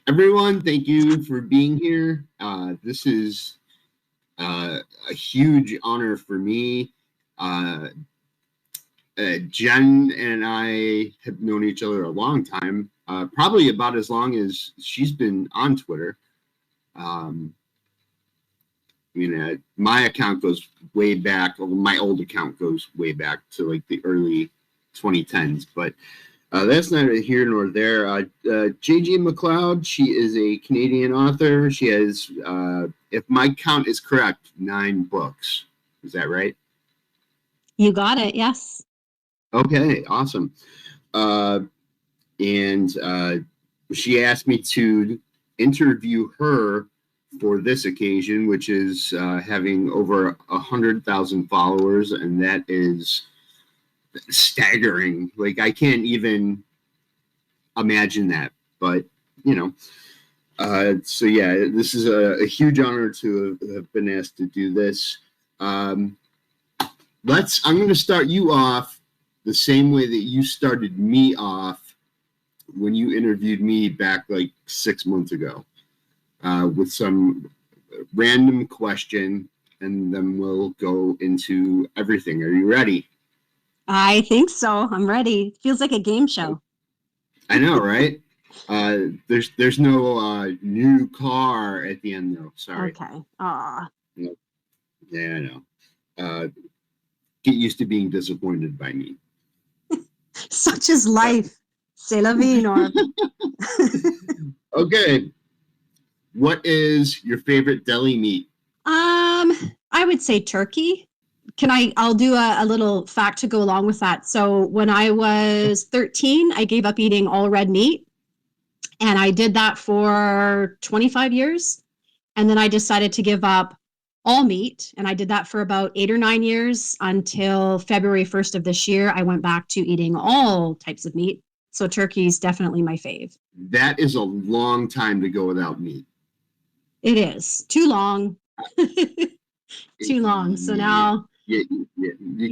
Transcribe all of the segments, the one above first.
Everyone, thank you for being here. This is a huge honor for me. Uh, Jen and I have known each other a long time, probably about as long as she's been on Twitter. My account goes way back. Well, my old account goes way back to like the early 2010s, but that's neither here nor there. J.G. MacLeod, she is a Canadian author. She has, if my count is correct, 9 books. Is that right? You got it, yes. Okay, awesome. And she asked me to interview her for this occasion, which is having over 100,000 followers, and that is staggering. Like, I can't even imagine that, but so yeah, this is a huge honor to have been asked to do this. I'm going to start you off the same way that you started me off when you interviewed me back like 6 months ago, with some random question, and then we'll go into everything. Are you ready? I think so. I'm ready. Feels like a game show. I know, right? There's no new car at the end, though. Sorry. Okay. Aw. No. Yeah, I know. Get used to being disappointed by me. Such is life. C'est la vie, Norb. Okay. What is your favorite deli meat? I would say turkey. I'll do a little fact to go along with that. So when I was 13, I gave up eating all red meat. And I did that for 25 years. And then I decided to give up all meat. And I did that for about 8 or 9 years until February 1st of this year. I went back to eating all types of meat. So turkey is definitely my fave. That is a long time to go without meat. It is. Too long. Too long. So now... You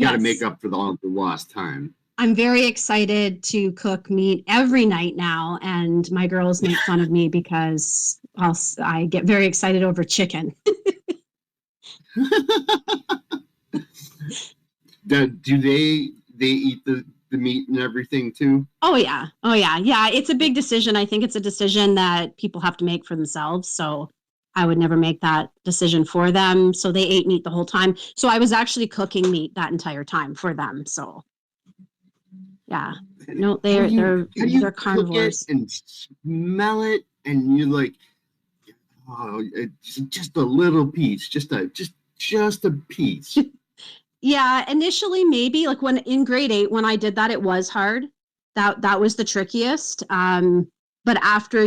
got to make up for all the lost time. I'm very excited to cook meat every night now, and my girls make fun of me because I get very excited over chicken. Do they eat the meat and everything too? Oh yeah. Yeah, it's a big decision. I think it's a decision that people have to make for themselves. So I would never make that decision for them. So they ate meat the whole time. So I was actually cooking meat that entire time for them. So yeah, no, they're carnivores. Cook it and smell it, and you're like, oh, it's just a little piece, just a piece. Yeah, initially maybe like when in grade 8 when I did that, it was hard. That was the trickiest. But after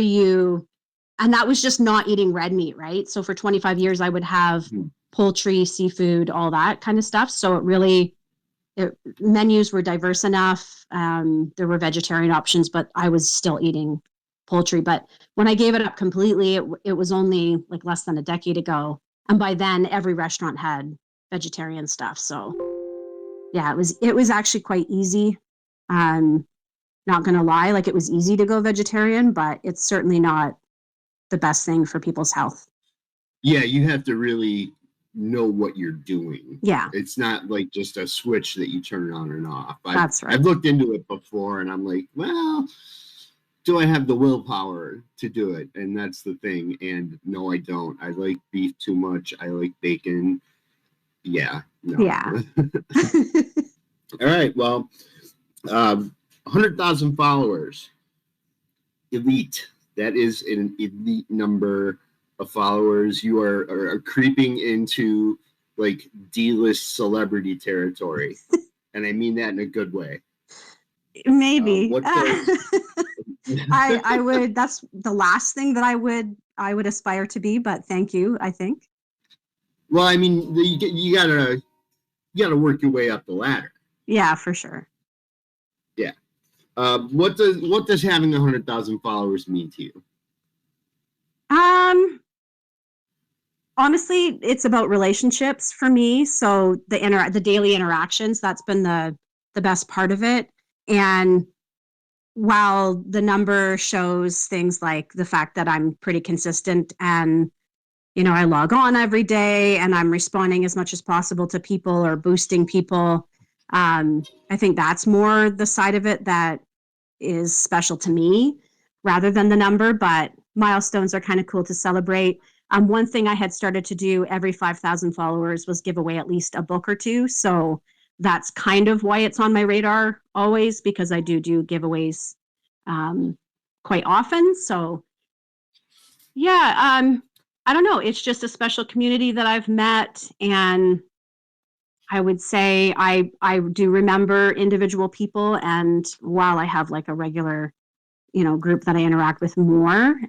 and that was just not eating red meat, right? So for 25 years, I would have poultry, seafood, all that kind of stuff. So menus were diverse enough. There were vegetarian options, but I was still eating poultry. But when I gave it up completely, it was only like less than a decade ago. And by then, every restaurant had vegetarian stuff. So yeah, it was actually quite easy. Not going to lie, like it was easy to go vegetarian, but it's certainly not the best thing for people's health. Yeah, you have to really know what you're doing. Yeah. It's not like just a switch that you turn on and off. That's right. I've looked into it before and I'm like, well, do I have the willpower to do it? And that's the thing. And no, I don't. I like beef too much. I like bacon. Yeah. No. Yeah. All right. Well, 100,000 followers. Elite. That is an elite number of followers. You are creeping into like D-list celebrity territory. And I mean that in a good way. Maybe. I would, that's the last thing that I would aspire to be, but thank you, I think. Well, I mean, you gotta work your way up the ladder. Yeah, for sure. Yeah. What does having 100,000 followers mean to you? Honestly, it's about relationships for me. So the daily interactions, that's been the best part of it. And while the number shows things like the fact that I'm pretty consistent and, I log on every day and I'm responding as much as possible to people or boosting people. I think that's more the side of it that is special to me rather than the number, but milestones are kind of cool to celebrate. One thing I had started to do every 5,000 followers was give away at least a book or two. So that's kind of why it's on my radar always, because I do giveaways quite often. So yeah, I don't know. It's just a special community that I've met, and I would say I do remember individual people, and while I have like a regular group that I interact with more,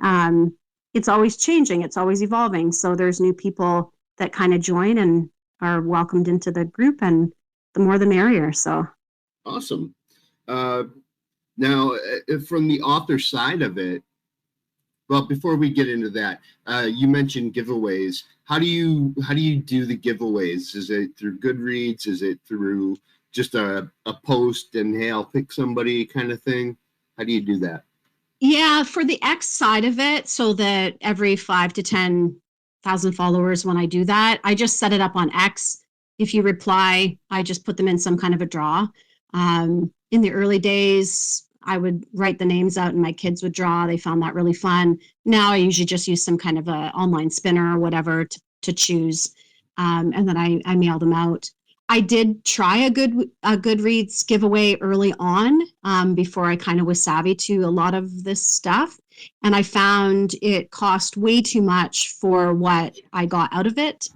it's always changing, it's always evolving. So there's new people that kind of join and are welcomed into the group, and the more the merrier. So Awesome. Now, from the author side of it, well, before we get into that, you mentioned giveaways. How do you do the giveaways? Is it through Goodreads? Is it through just a post and hey, I'll pick somebody kind of thing? How do you do that? yeah, for the X side of it, so that every 5 to 10,000 followers, when I do that, I just set it up on X. If you reply, I just put them in some kind of a draw. In the early days, I would write the names out and my kids would draw. They found that really fun. Now I usually just use some kind of a online spinner or whatever to choose, and then I mail them out. I did try a Goodreads giveaway early on, before I kind of was savvy to a lot of this stuff, and I found it cost way too much for what I got out of it.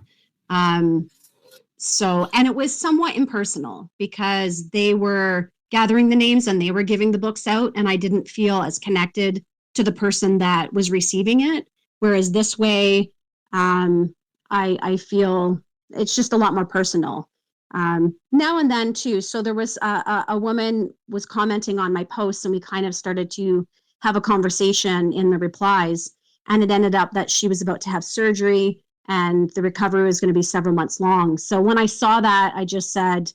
Um, and it was somewhat impersonal because they were gathering the names and they were giving the books out, and I didn't feel as connected to the person that was receiving it. Whereas this way, I feel it's just a lot more personal. Now and then too. So there was a woman was commenting on my posts, and we kind of started to have a conversation in the replies. And it ended up that she was about to have surgery, and the recovery was going to be several months long. So when I saw that, I just said,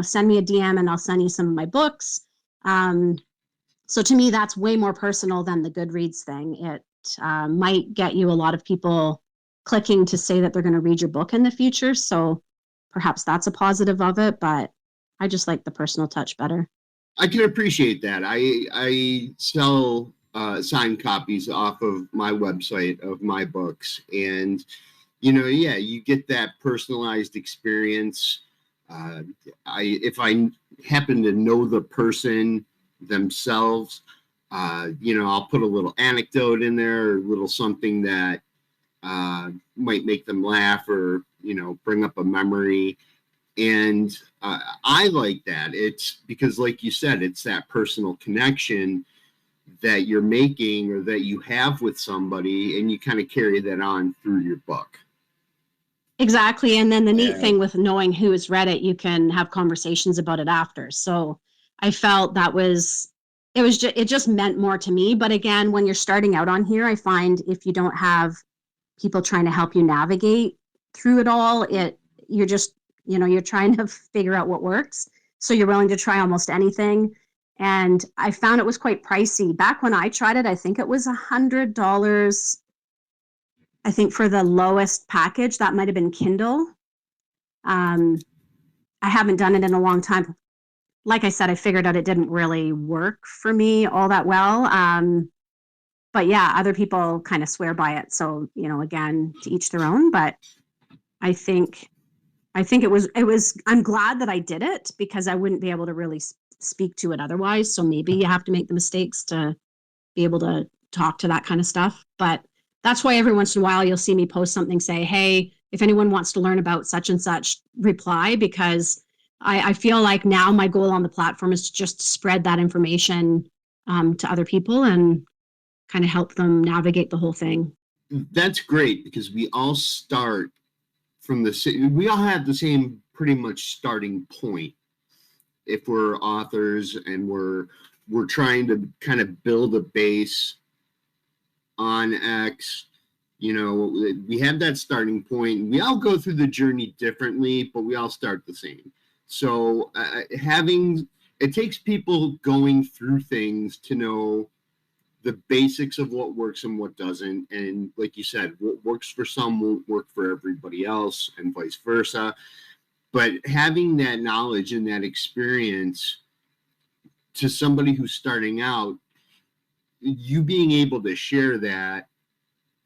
send me a DM and I'll send you some of my books. So to me, that's way more personal than the Goodreads thing. It might get you a lot of people clicking to say that they're going to read your book in the future. So perhaps that's a positive of it, but I just like the personal touch better. I can appreciate that. I sell signed copies off of my website of my books, and yeah, you get that personalized experience. If I happen to know the person themselves, I'll put a little anecdote in there, or a little something that might make them laugh, or bring up a memory. And I like that. It's because, like you said, it's that personal connection that you're making or that you have with somebody, and you kind of carry that on through your book. Exactly. And then the neat thing with knowing who has read it, you can have conversations about it after. So I felt it just meant more to me. But again, when you're starting out on here, I find if you don't have people trying to help you navigate through it all, you're just, you're trying to figure out what works. So you're willing to try almost anything. And I found it was quite pricey. Back when I tried it, I think it was $100. I think for the lowest package, that might have been Kindle. I haven't done it in a long time. Like I said, I figured out it didn't really work for me all that well. But yeah, other people kind of swear by it. So, again, to each their own. But I think it was, I'm glad that I did it because I wouldn't be able to really speak to it otherwise. So maybe you have to make the mistakes to be able to talk to that kind of stuff. But that's why every once in a while you'll see me post something, say, hey, if anyone wants to learn about such and such, reply, because I feel like now my goal on the platform is to just spread that information to other people and kind of help them navigate the whole thing. That's great because we all start we all have the same pretty much starting point. If we're authors and we're trying to kind of build a base on X, we have that starting point. We all go through the journey differently, but we all start the same. So having it takes people going through things to know the basics of what works and what doesn't. And like you said, what works for some won't work for everybody else, and vice versa. But having that knowledge and that experience to somebody who's starting out, you being able to share that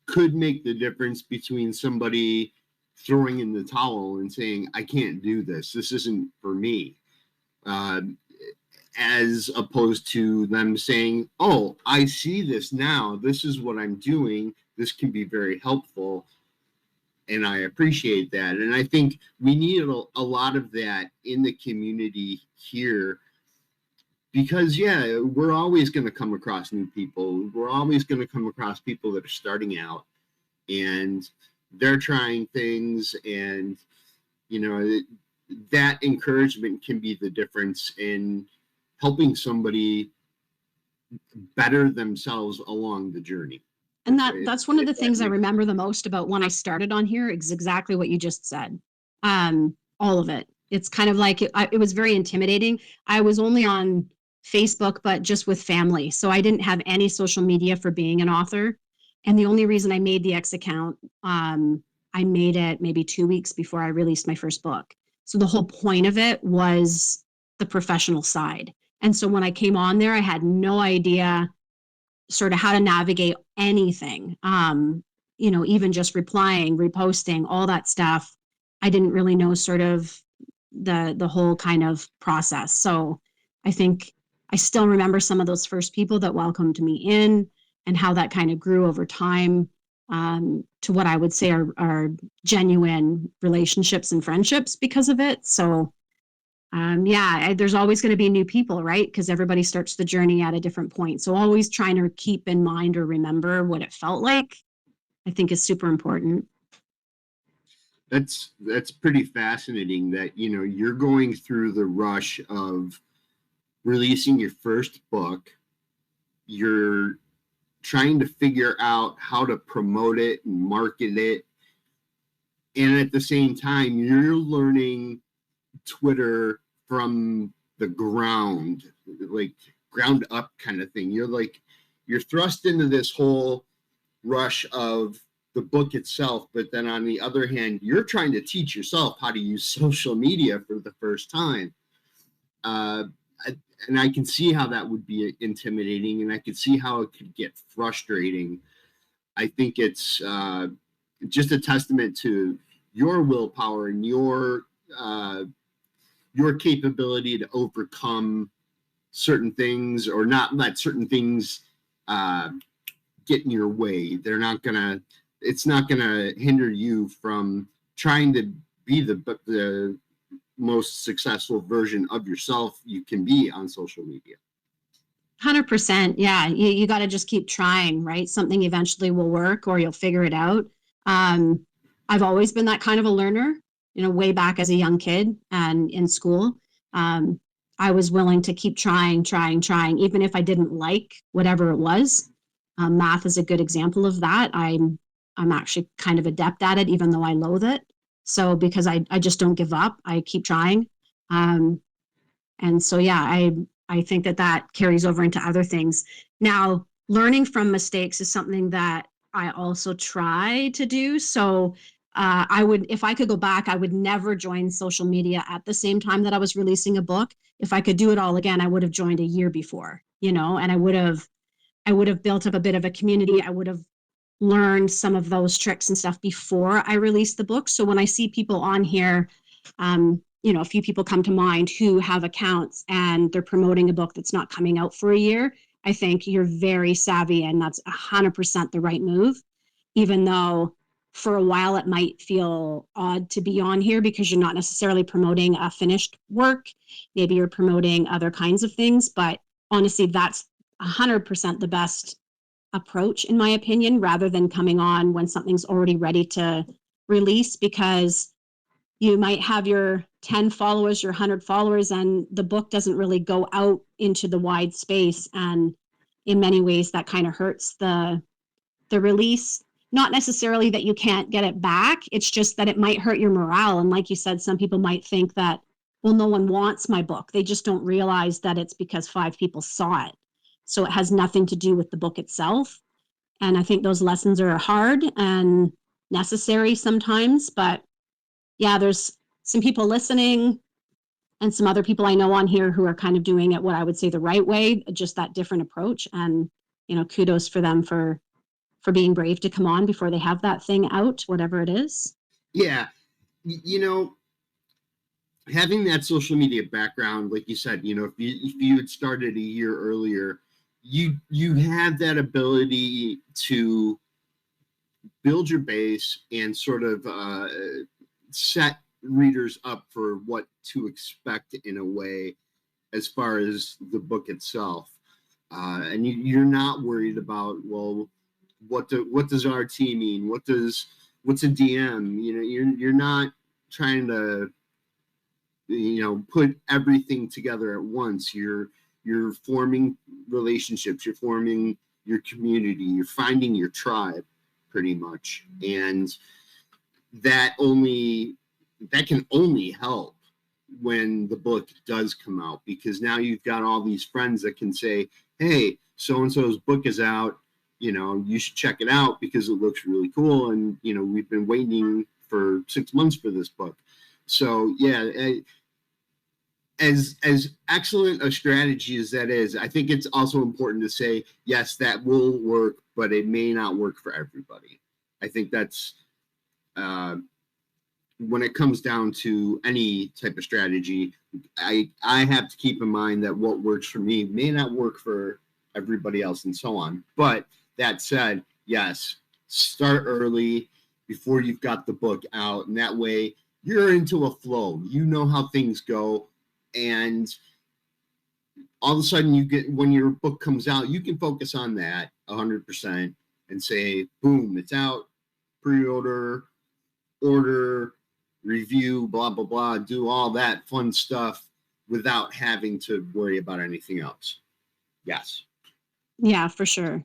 could make the difference between somebody throwing in the towel and saying, I can't do this. This isn't for me. As opposed to them saying, oh, I see this now. This is what I'm doing. This can be very helpful. And I appreciate that. And I think we need a lot of that in the community here, because, yeah, we're always going to come across new people. We're always going to come across people that are starting out and they're trying things. And, you know, that encouragement can be the difference in helping somebody better themselves along the journey. And that's one of the things I remember the most about when I started on here is exactly what you just said. All of it. It's kind of like it was very intimidating. I was only on Facebook, but just with family. So I didn't have any social media for being an author. And the only reason I made the X account, I made it maybe 2 weeks before I released my first book. So the whole point of it was the professional side. And so when I came on there, I had no idea sort of how to navigate anything. You know, even just replying, reposting, all that stuff. I didn't really know sort of the whole kind of process. So I think I still remember some of those first people that welcomed me in and how that kind of grew over time to what I would say are genuine relationships and friendships because of it. So there's always going to be new people, right? Because everybody starts the journey at a different point. So always trying to keep in mind or remember what it felt like, I think is super important. That's pretty fascinating that, you know, you're going through the rush of releasing your first book. You're trying to figure out how to promote it and market it. And at the same time, you're learning Twitter from the ground, like ground up kind of thing. You're thrust into this whole rush of the book itself, but then on the other hand, you're trying to teach yourself how to use social media for the first time. And I can see how that would be intimidating, and I can see how it could get frustrating. I think it's just a testament to your willpower and your capability to overcome certain things or not let certain things get in your way. It's not gonna hinder you from trying to be the most successful version of yourself you can be on social media. 100%. Yeah. You got to just keep trying, right? Something eventually will work or you'll figure it out. I've always been that kind of a learner, you know, way back as a young kid and in school. I was willing to keep trying, even if I didn't like whatever it was. Math is a good example of that. I'm actually kind of adept at it, even though I loathe it. So because I just don't give up, I keep trying. And so, yeah, I think that carries over into other things. Now, learning from mistakes is something that I also try to do. So I would, if I could go back, I would never join social media at the same time that I was releasing a book. If I could do it all again, I would have joined a year before, you know, and I would have built up a bit of a community. I would have learned some of those tricks and stuff before I released the book. So when I see people on here, you know, a few people come to mind who have accounts and they're promoting a book that's not coming out for a year, I think you're very savvy and that's 100% the right move, even though for a while it might feel odd to be on here because you're not necessarily promoting a finished work. Maybe you're promoting other kinds of things, but honestly, that's 100% the best approach, in my opinion, rather than coming on when something's already ready to release, because you might have your 10 followers, your 100 followers, and the book doesn't really go out into the wide space. And in many ways, that kind of hurts the release. Not necessarily that you can't get it back. It's just that it might hurt your morale. And like you said, some people might think that well, no one wants my book. They just don't realize that it's because 5 people saw it. So it has nothing to do with the book itself. And I think those lessons are hard and necessary sometimes. But yeah, there's some people listening and some other people I know on here who are kind of doing it what I would say the right way, just that different approach. And, kudos for them for being brave to come on before they have that thing out, whatever it is. Yeah. Having that social media background, like you said, if you had started a year earlier, you have that ability to build your base and sort of set readers up for what to expect in a way as far as the book itself. And you're not worried about, well, what does RT mean? What's a DM? You're not trying to put everything together at once. You're forming relationships, you're forming your community, you're finding your tribe pretty much. And that can only help when the book does come out, because now you've got all these friends that can say, hey, so-and-so's book is out, you should check it out because it looks really cool, and we've been waiting for 6 months for this book. So yeah, as excellent a strategy as that is, I think it's also important to say, yes, that will work, but it may not work for everybody. I think that's when it comes down to any type of strategy, I have to keep in mind that what works for me may not work for everybody else, and so on. But that said, yes, start early before you've got the book out, and that way you're into a flow. You know how things go, and all of a sudden when your book comes out, you can focus on that 100% and say, boom, it's out, pre-order, order, review, blah, blah, blah, do all that fun stuff without having to worry about anything else. Yes. Yeah, for sure.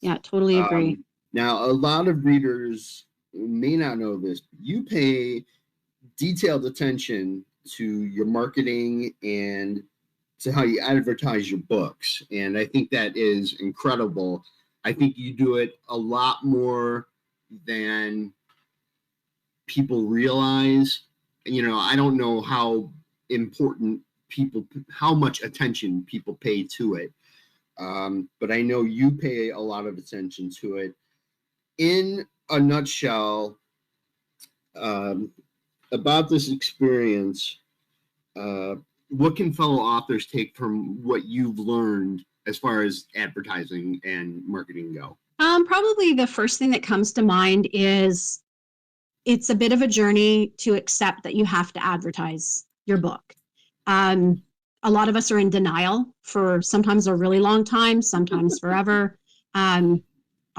Yeah, totally agree. Now, a lot of readers may not know this, but you pay detailed attention to your marketing and to how you advertise your books. And I think that is incredible. I think you do it a lot more than people realize. I don't know how much attention people pay to it. But I know you pay a lot of attention to it. In a nutshell, about this experience, what can fellow authors take from what you've learned as far as advertising and marketing go? Probably the first thing that comes to mind is it's a bit of a journey to accept that you have to advertise your book. A lot of us are in denial for sometimes a really long time, sometimes forever.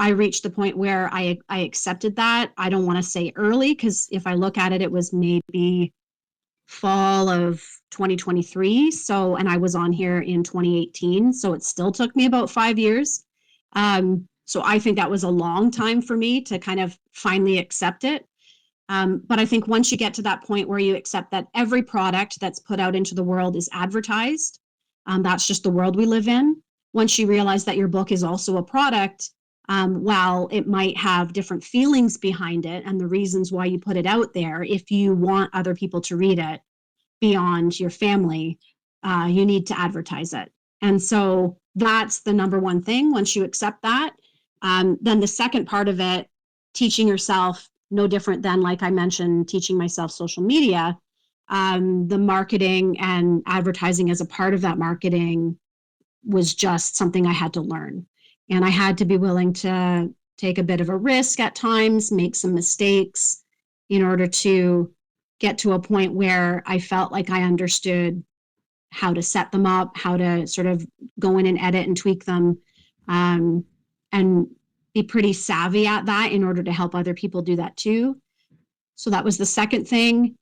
I reached the point where I accepted that. I don't want to say early, because if I look at it, it was maybe fall of 2023. And I was on here in 2018. So it still took me about 5 years. So I think that was a long time for me to kind of finally accept it. But I think once you get to that point where you accept that every product that's put out into the world is advertised, that's just the world we live in. Once you realize that your book is also a product, while it might have different feelings behind it and the reasons why you put it out there, if you want other people to read it beyond your family, you need to advertise it. And so that's the number one thing. Once you accept that, then the second part of it, teaching yourself, no different than, like I mentioned, teaching myself social media, the marketing and advertising as a part of that marketing was just something I had to learn. And I had to be willing to take a bit of a risk at times, make some mistakes in order to get to a point where I felt like I understood how to set them up, how to sort of go in and edit and tweak them, and be pretty savvy at that in order to help other people do that too. So that was the second thing.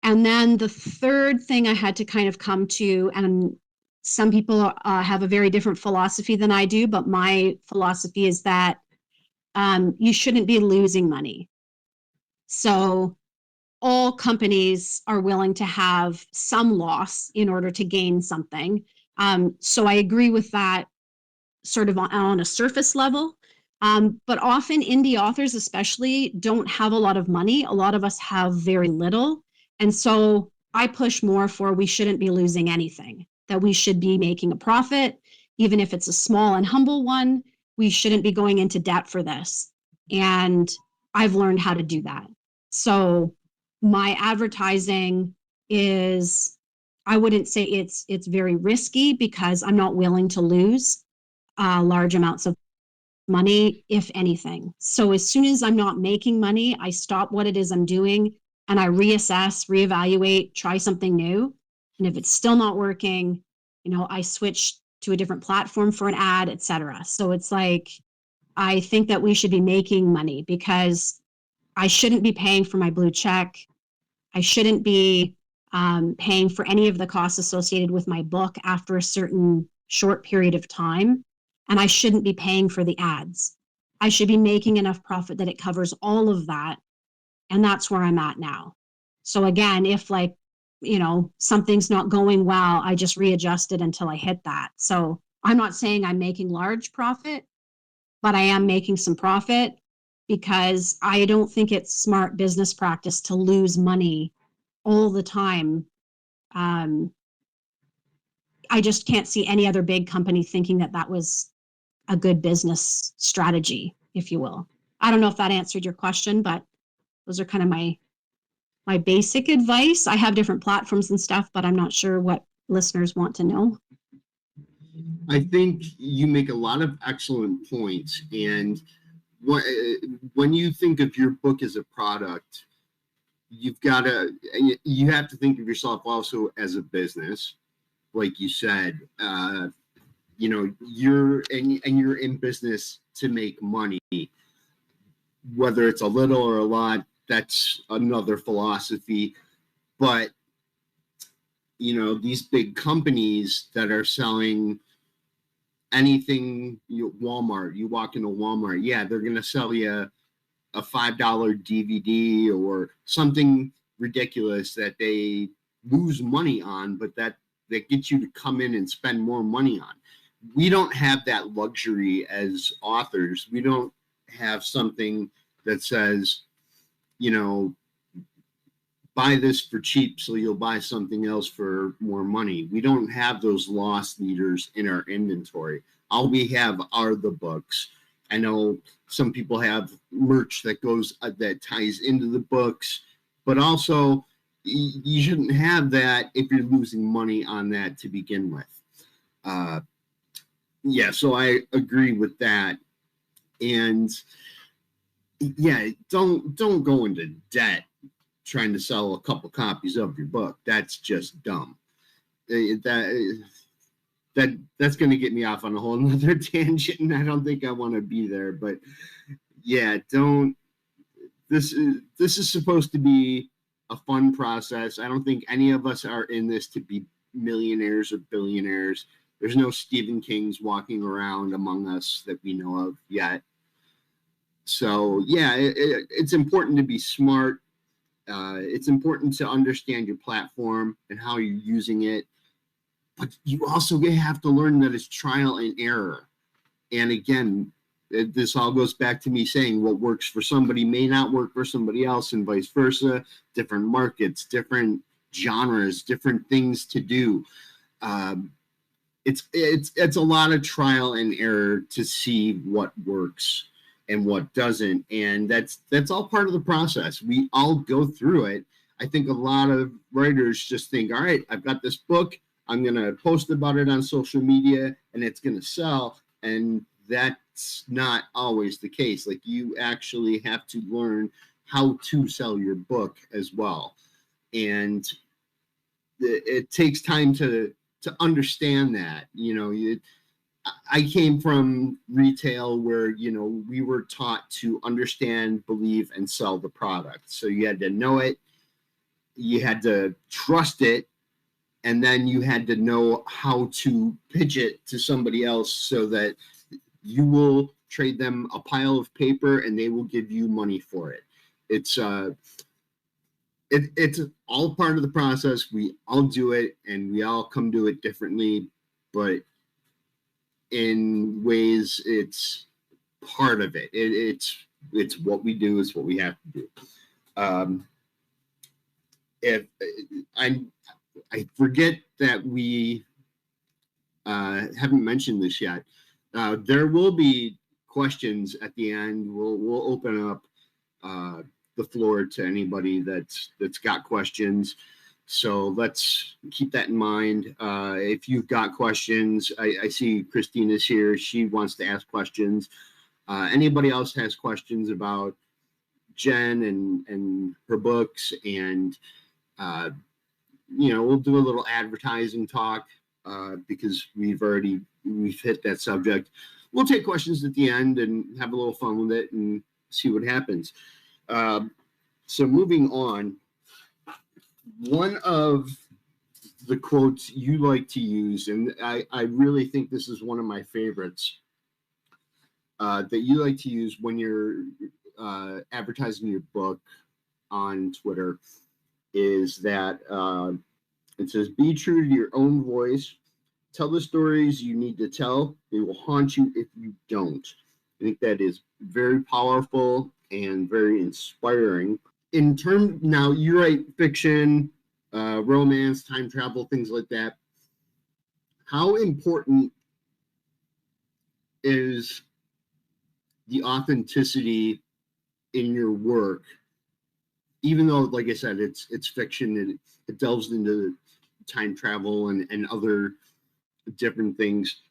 And then the third thing I had to kind of come to, and some people have a very different philosophy than I do, but my philosophy is that you shouldn't be losing money. So all companies are willing to have some loss in order to gain something. So I agree with that sort of on a surface level. But often indie authors especially don't have a lot of money. A lot of us have very little. And so I push more for we shouldn't be losing anything, that we should be making a profit, even if it's a small and humble one. We shouldn't be going into debt for this. And I've learned how to do that. So my advertising is, I wouldn't say it's very risky because I'm not willing to lose large amounts of money, if anything. So as soon as I'm not making money, I stop what it is I'm doing and I reassess, reevaluate, try something new. And if it's still not working, I switch to a different platform for an ad, etc. So it's like, I think that we should be making money because I shouldn't be paying for my blue check. I shouldn't be paying for any of the costs associated with my book after a certain short period of time. And I shouldn't be paying for the ads. I should be making enough profit that it covers all of that. And that's where I'm at now. So again, if something's not going well, I just readjust it until I hit that. So I'm not saying I'm making large profit, but I am making some profit because I don't think it's smart business practice to lose money all the time. I just can't see any other big company thinking that was a good business strategy, if you will. I don't know if that answered your question, but those are kind of my basic advice. I have different platforms and stuff, but I'm not sure what listeners want to know. I think you make a lot of excellent points. And when you think of your book as a product, you have to think of yourself also as a business. Like you said, you're in business to make money, whether it's a little or a lot, that's another philosophy. But, these big companies that are selling anything, Walmart, you walk into Walmart, yeah, they're going to sell you a $5 DVD or something ridiculous that they lose money on, but that gets you to come in and spend more money on. We don't have that luxury as authors. We don't have something that says, buy this for cheap so you'll buy something else for more money. We don't have those loss leaders in our inventory. All we have are the books. I know some people have merch that ties into the books, but also you shouldn't have that if you're losing money on that to begin with. So I agree with that. And yeah, don't go into debt trying to sell a couple copies of your book. That's just dumb. That's going to get me off on a whole nother tangent, and I don't think I want to be there. But yeah, this is supposed to be a fun process. I don't think any of us are in this to be millionaires or billionaires. There's no Stephen Kings walking around among us that we know of yet. So yeah, it's important to be smart. It's important to understand your platform and how you're using it. But you also have to learn that it's trial and error. And again, this all goes back to me saying what works for somebody may not work for somebody else, and vice versa. Different markets, different genres, different things to do. It's a lot of trial and error to see what works and what doesn't, and that's all part of the process. We all go through it. I think a lot of writers just think, all right, I've got this book, I'm going to post about it on social media and it's going to sell. And that's not always the case. Like, you actually have to learn how to sell your book as well. And it takes time to understand that. I came from retail where, we were taught to understand, believe, and sell the product. So you had to know it, you had to trust it, and then you had to know how to pitch it to somebody else so that you will trade them a pile of paper and they will give you money for it. It's it's all part of the process. We all do it, and we all come to it differently, but in ways it's part of it. It's what we do. It's what we have to do. If I forget that we haven't mentioned this yet, there will be questions at the end. We'll open up the floor to anybody that's got questions. So let's keep that in mind. If you've got questions, I see Christina's here. She wants to ask questions. Anybody else has questions about Jen and her books, and we'll do a little advertising talk because we've hit that subject. We'll take questions at the end and have a little fun with it and see what happens. So moving on, one of the quotes you like to use, and I really think this is one of my favorites, that you like to use when you're advertising your book on Twitter, is that it says, "Be true to your own voice. Tell the stories you need to tell. They will haunt you if you don't." I think that is very powerful and very inspiring. Now you write fiction, romance, time travel, things like that. How important is the authenticity in your work? Even though, like I said, it's fiction and it delves into time travel and other different things.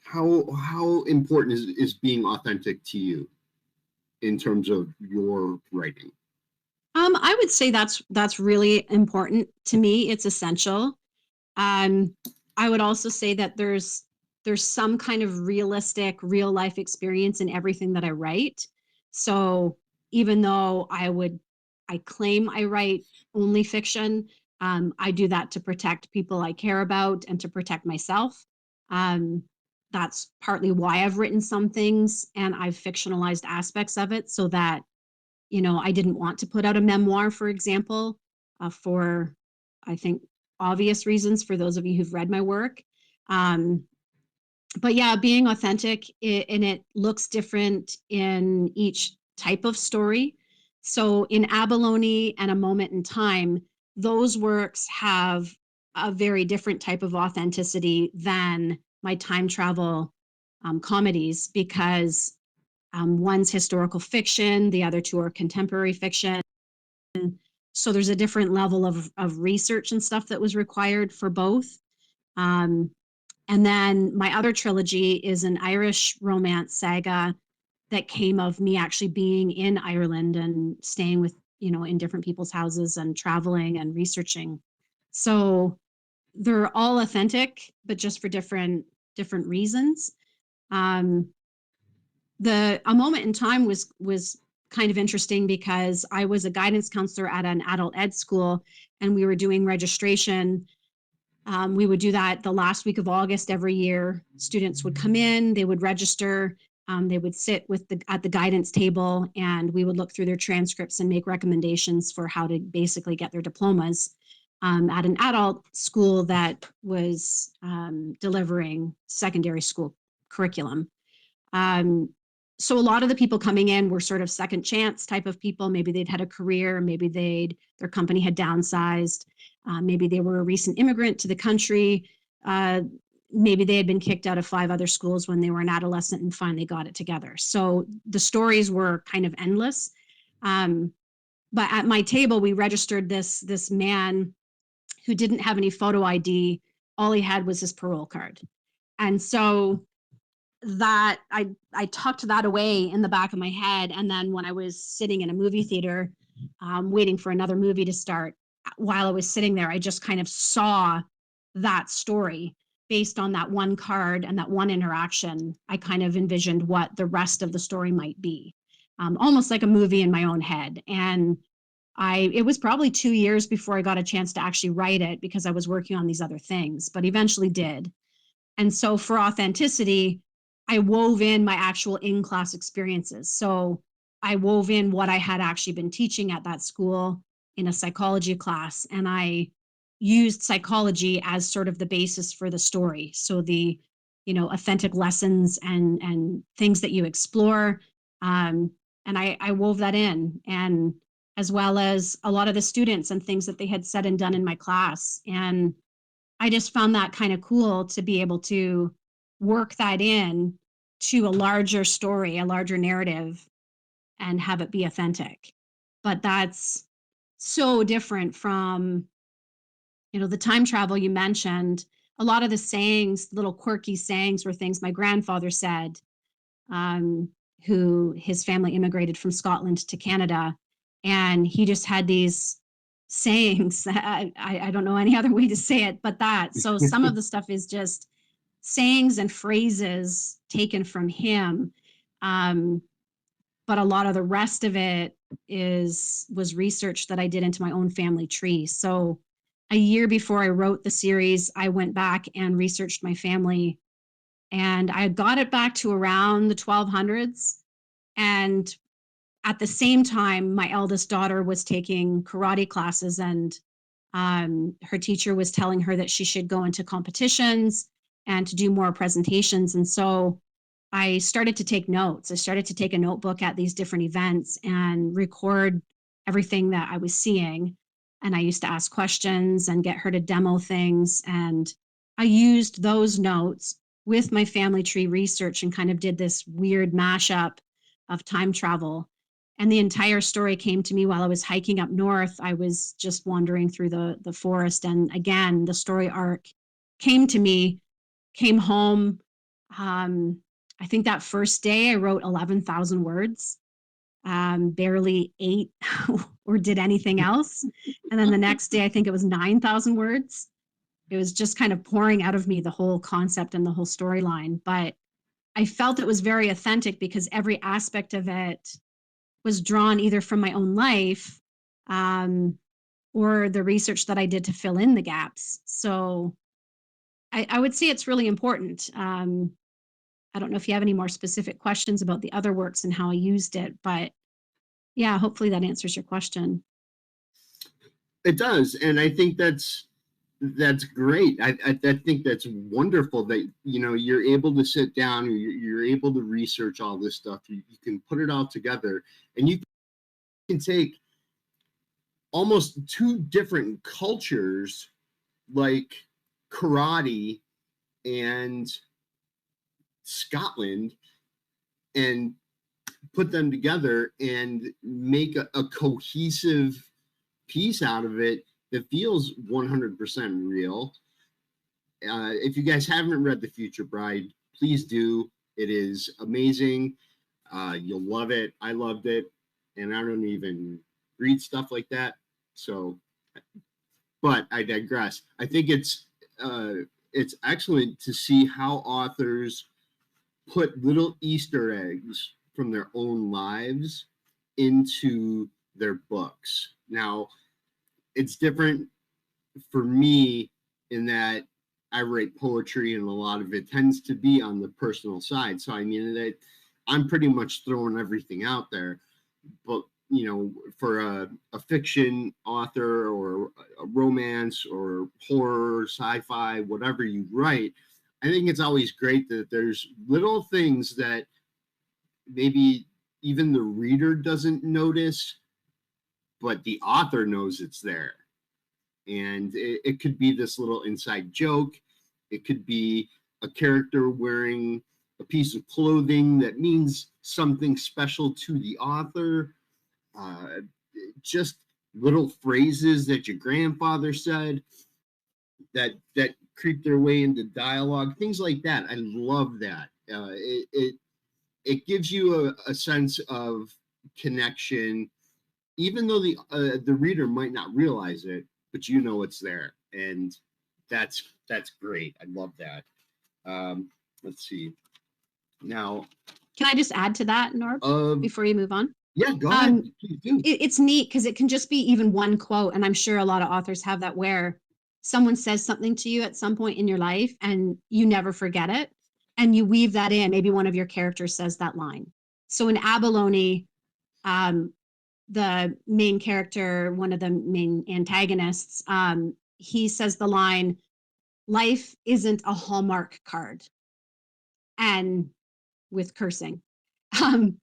How important is being authentic to you in terms of your writing? I would say that's really important to me. It's essential. I would also say that there's some kind of realistic, real life experience in everything that I write. So even though I claim I write only fiction, I do that to protect people I care about and to protect myself. That's partly why I've written some things and I've fictionalized aspects of it so that, I didn't want to put out a memoir, for example, for, I think, obvious reasons for those of you who've read my work. But yeah, being authentic, and it looks different in each type of story. So in Abalone and A Moment in Time, those works have a very different type of authenticity than my time travel comedies, because one's historical fiction, the other two are contemporary fiction. So there's a different level of research and stuff that was required for both. And then my other trilogy is an Irish romance saga that came of me actually being in Ireland and staying with, in different people's houses and traveling and researching. So they're all authentic, but just for different reasons. A Moment in Time was kind of interesting because I was a guidance counselor at an adult ed school, and we were doing registration. We would do that the last week of August every year. Students would come in, they would register, they would sit at the guidance table, and we would look through their transcripts and make recommendations for how to basically get their diplomas at an adult school that was delivering secondary school curriculum. So a lot of the people coming in were sort of second chance type of people. Maybe they'd had a career, maybe their company had downsized. Maybe they were a recent immigrant to the country. Maybe they had been kicked out of 5 other schools when they were an adolescent and finally got it together. So the stories were kind of endless. But at my table, we registered this man who didn't have any photo ID. All he had was his parole card. And so that I tucked that away in the back of my head. And then when I was sitting in a movie theater, waiting for another movie to start, while I was sitting there, I just kind of saw that story based on that one card and that one interaction. I kind of envisioned what the rest of the story might be, almost like a movie in my own head. And it was probably 2 years before I got a chance to actually write it because I was working on these other things, but eventually did. And so for authenticity, I wove in my actual in-class experiences. So I wove in what I had actually been teaching at that school in a psychology class, and I used psychology as sort of the basis for the story. So the, authentic lessons and things that you explore, and I wove that in, and as well as a lot of the students and things that they had said and done in my class. And I just found that kind of cool to be able to work that in to a larger story, a larger narrative, and have it be authentic. But that's so different from, the time travel you mentioned. A lot of the sayings, little quirky sayings, were things my grandfather said, um, who his family immigrated from Scotland to Canada. And he just had these sayings. I don't know any other way to say it but that. So some of the stuff is just sayings and phrases taken from him. Um, but a lot of the rest of it was research that I did into my own family tree. So a year before I wrote the series, I went back and researched my family, and I got it back to around the 1200s. And at the same time, my eldest daughter was taking karate classes, and her teacher was telling her that she should go into competitions and to do more presentations. And so I started to take notes. I started to take a notebook at these different events and record everything that I was seeing. And I used to ask questions and get her to demo things. And I used those notes with my family tree research and kind of did this weird mashup of time travel. And the entire story came to me while I was hiking up north. I was just wandering through the forest. And again, the story arc came to me, came home. I think that first day I wrote 11,000 words, barely ate or did anything else. And then the next day, I think it was 9,000 words. It was just kind of pouring out of me, the whole concept and the whole storyline. But I felt it was very authentic because every aspect of it was drawn either from my own life, or the research that I did to fill in the gaps. So I would say it's really important. I don't know if you have any more specific questions about the other works and how I used it, but yeah, hopefully that answers your question. It does, and I think that's great. I think that's wonderful that you're able to sit down, you're able to research all this stuff. You can put it all together, and you can take almost two different cultures like karate and Scotland and put them together and make a cohesive piece out of it that feels 100% real. If you guys haven't read The Future Bride, please do. It is amazing. You'll love it. I loved it, and I don't even read stuff like that. So, but I digress. I think it's excellent to see how authors put little Easter eggs from their own lives into their books. Now, it's different for me in that I write poetry, and a lot of it tends to be on the personal side. So I mean that I'm pretty much throwing everything out there. But for a fiction author or a romance or horror, sci-fi, whatever you write, I think it's always great that there's little things that maybe even the reader doesn't notice, but the author knows it's there. And it could be this little inside joke. It could be a character wearing a piece of clothing that means something special to the author. Just little phrases that your grandfather said that creep their way into dialogue, things like that. I love that. It gives you a sense of connection, even though the reader might not realize it, but it's there, and that's great. I love that. Let's see. Now, can I just add to that, Norb, before you move on? Yeah, go ahead. Please do. It's neat because it can just be even one quote, and I'm sure a lot of authors have that, where someone says something to you at some point in your life and you never forget it, and you weave that in. Maybe one of your characters says that line. So in Abalone, the main character, one of the main antagonists, he says the line, "Life isn't a Hallmark card," and with cursing. Um,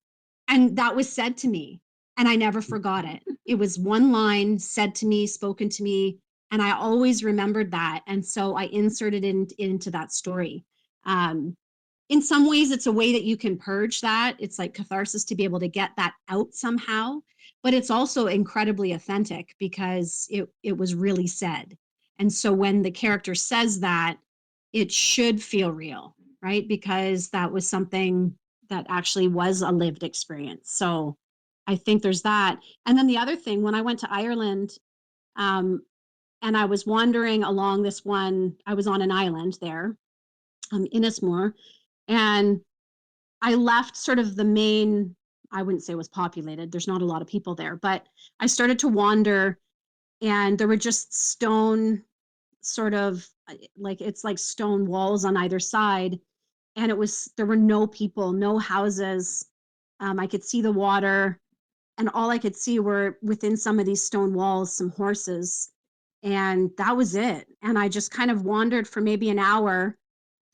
and that was said to me, and I never forgot it. It was one line said to me, spoken to me, and I always remembered that. And so I inserted it into that story. Um, in some ways, it's a way that you can purge that. It's like catharsis to be able to get that out somehow. But it's also incredibly authentic because it was really said. And so when the character says that, it should feel real, right? Because that was something that actually was a lived experience. So I think there's that. And then the other thing, when I went to Ireland, um, and I was wandering along this one, I was on an island there, Innismore, and I left sort of the main, I wouldn't say it was populated, there's not a lot of people there, but I started to wander and there were just stone, sort of like, it's like stone walls on either side. And there were no people, no houses. I could see the water, and all I could see were within some of these stone walls, some horses. And that was it. And I just kind of wandered for maybe an hour,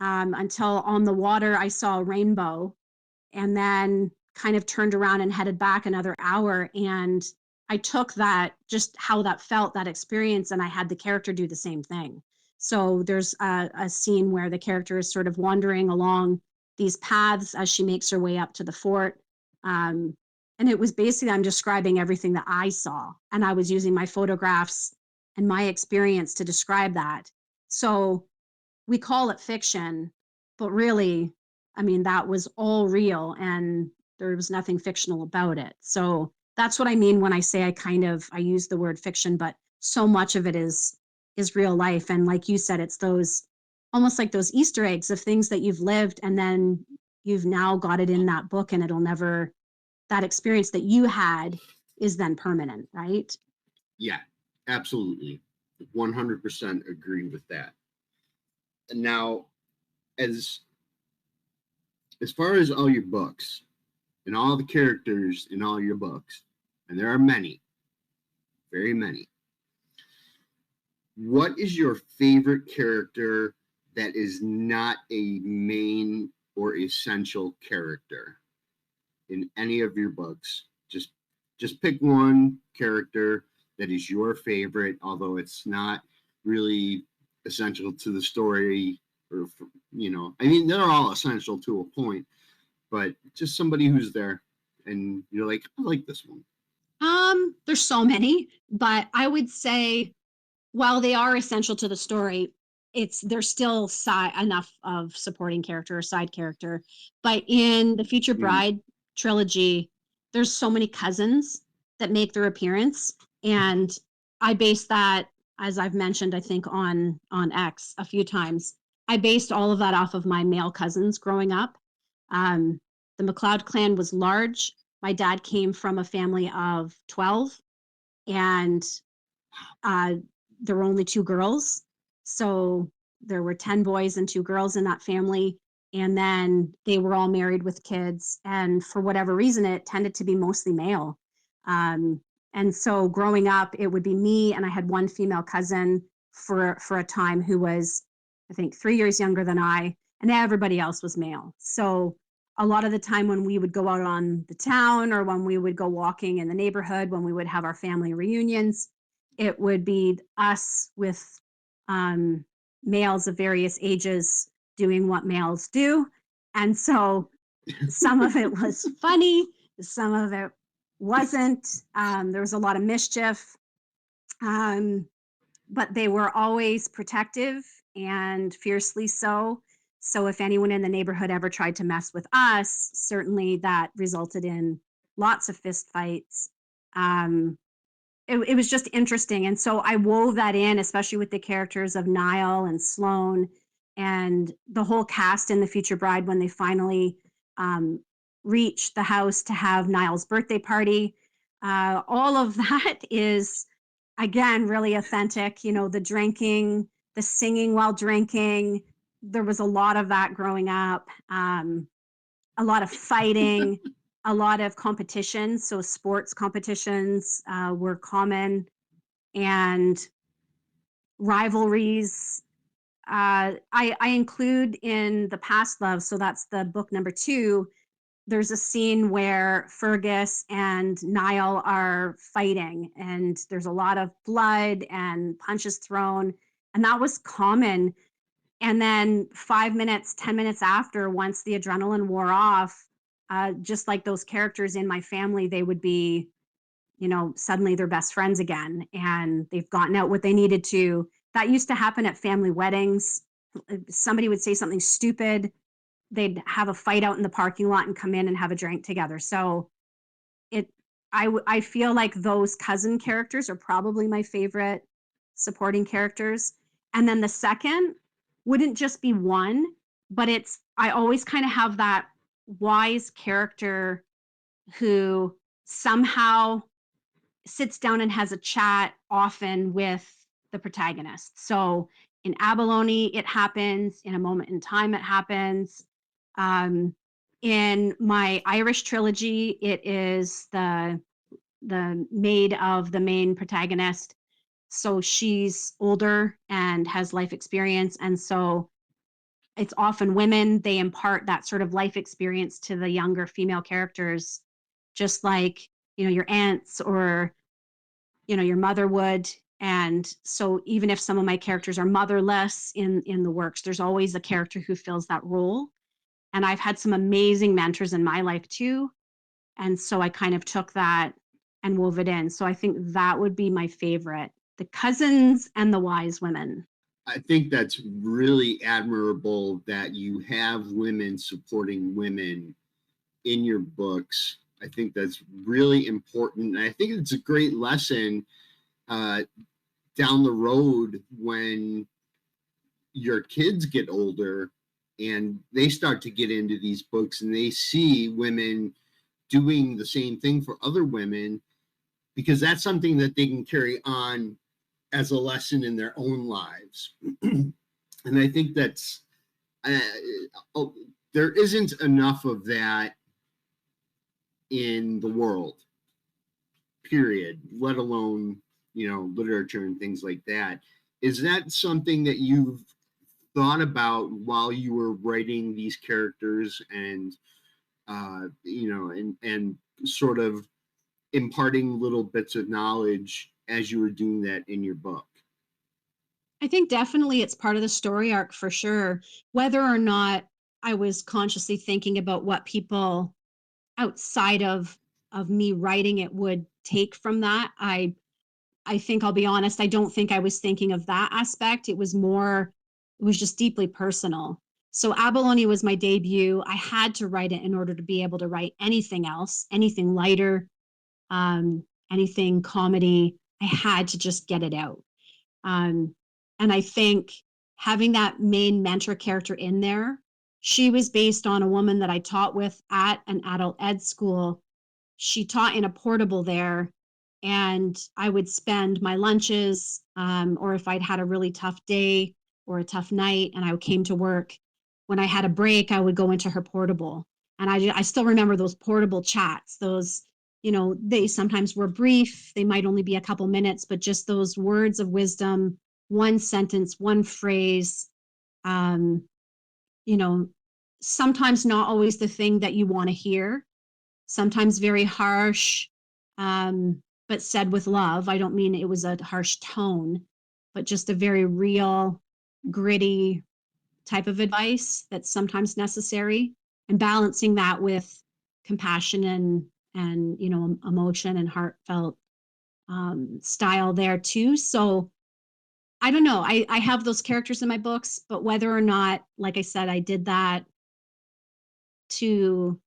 until on the water I saw a rainbow, and then kind of turned around and headed back another hour. And I took that, just how that felt, that experience, and I had the character do the same thing. So there's a scene where the character is sort of wandering along these paths as she makes her way up to the fort. Um, and it was basically, I'm describing everything that I saw, and I was using my photographs and my experience to describe that. So we call it fiction, but really, I mean, that was all real and there was nothing fictional about it. So that's what I mean when I say I use the word fiction, but so much of it is real life. And like you said, it's those almost like those Easter eggs of things that you've lived and then you've now got it in that book, and it'll never, that experience that you had is then permanent, right? Yeah, absolutely. 100% agree with that. And now, as far as all your books and all the characters in all your books, and there are many, very many, what is your favorite character that is not a main or essential character in any of your books? Just pick one character that is your favorite, although it's not really essential to the story, or I mean, they're all essential to a point, but just somebody who's there and you're like, I like this one. There's so many, but I would say while they are essential to the story, there's still enough of supporting character or side character. But in the Future Bride trilogy, there's so many cousins that make their appearance, and I based that, as I've mentioned, I think on X a few times. I based all of that off of my male cousins growing up. Um, the MacLeod clan was large. My dad came from a family of 12, and uh, there were only two girls. So there were 10 boys and two girls in that family. And then they were all married with kids. And for whatever reason, it tended to be mostly male. Um, and so growing up, it would be me, and I had one female cousin for a time who was, I think, 3 years younger than I, and everybody else was male. So a lot of the time when we would go out on the town, or when we would go walking in the neighborhood, when we would have our family reunions, it would be us with um, males of various ages doing what males do. And so some of it was funny, some of it wasn't. There was a lot of mischief, but they were always protective and fiercely so. So if anyone in the neighborhood ever tried to mess with us, certainly that resulted in lots of fist fights. It was just interesting. And so I wove that in, especially with the characters of Niall and Sloane and the whole cast in The Future Bride when they finally um, reach the house to have Niall's birthday party. All of that is, again, really authentic. The drinking, the singing while drinking. There was a lot of that growing up, a lot of fighting. a lot of competitions. So sports competitions were common, and rivalries. I include in the past love, so that's the book number 2. There's a scene where Fergus and Niall are fighting, and there's a lot of blood and punches thrown, and that was common. And then 5 minutes, 10 minutes after, once the adrenaline wore off, just like those characters in my family, they would be, suddenly they're best friends again, and they've gotten out what they needed to. That used to happen at family weddings. Somebody would say something stupid, they'd have a fight out in the parking lot and come in and have a drink together. So it, I feel like those cousin characters are probably my favorite supporting characters. And then the second wouldn't just be one, but I always kind of have that wise character who somehow sits down and has a chat often with the protagonist. So in Abalone, it happens. In A Moment in Time, it happens. In my Irish trilogy, it is the maid of the main protagonist. So she's older and has life experience, and so it's often women. They impart that sort of life experience to the younger female characters, just like your aunts or your mother would. And so even if some of my characters are motherless in the works, there's always a character who fills that role. And I've had some amazing mentors in my life too. And so I kind of took that and wove it in. So I think that would be my favorite, the cousins and the wise women. I think that's really admirable that you have women supporting women in your books. I think that's really important. And I think it's a great lesson down the road when your kids get older and they start to get into these books and they see women doing the same thing for other women, because that's something that they can carry on as a lesson in their own lives. And I think that's there isn't enough of that in the world, period, let alone literature and things like that. Is that something that you've thought about while you were writing these characters and and sort of imparting little bits of knowledge as you were doing that in your book? I think definitely it's part of the story arc for sure. Whether or not I was consciously thinking about what people outside of me writing it would take from that, I think I'll be honest, I don't think I was thinking of that aspect. It was just deeply personal. So Abalone was my debut. I had to write it in order to be able to write anything else, anything lighter, anything comedy. I had to just get it out. And I think having that main mentor character in there, she was based on a woman that I taught with at an adult ed school. She taught in a portable there, and I would spend my lunches, or if I'd had a really tough day or a tough night and I came to work, when I had a break, I would go into her portable. And I still remember those portable chats, those, they sometimes were brief, they might only be a couple minutes, but just those words of wisdom, one sentence, one phrase, um, sometimes not always the thing that you want to hear, sometimes very harsh, but said with love. I don't mean it was a harsh tone, but just a very real, gritty type of advice that's sometimes necessary, and balancing that with compassion and emotion and heartfelt style there too. So I don't know. I have those characters in my books, but whether or not, like I said, I did that to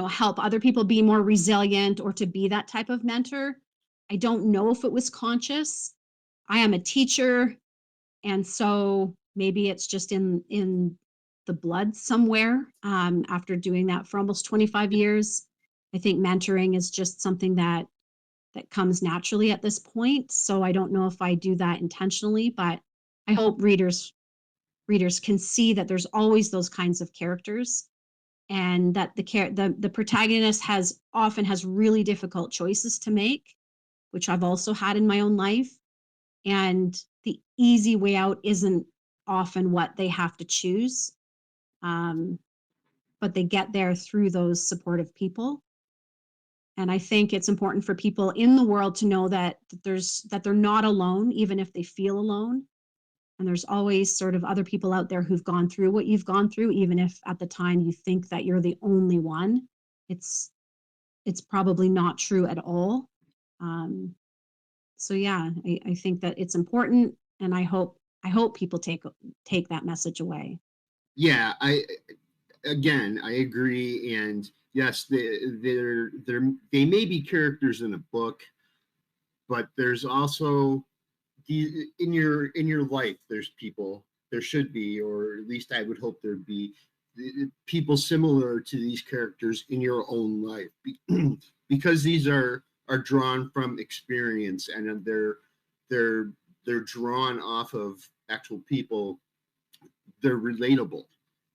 help other people be more resilient or to be that type of mentor, I don't know if it was conscious. I am a teacher, and so maybe it's just in the blood somewhere. After doing that for almost 25 years, I think mentoring is just something that comes naturally at this point. So I don't know if I do that intentionally, but I hope readers can see that there's always those kinds of characters and that the protagonist often has really difficult choices to make, which I've also had in my own life. And the easy way out isn't often what they have to choose. But they get there through those supportive people. And I think it's important for people in the world to know that they're not alone, even if they feel alone. And there's always sort of other people out there who've gone through what you've gone through, even if at the time you think that you're the only one. It's probably not true at all. So yeah, I think that it's important, and I hope people take that message away. Yeah, I agree, and yes, they may be characters in a book, but there's also in your life, there's people, there should be, or at least I would hope there'd be people similar to these characters in your own life, because these are drawn from experience, and they're drawn off of actual people. They're relatable,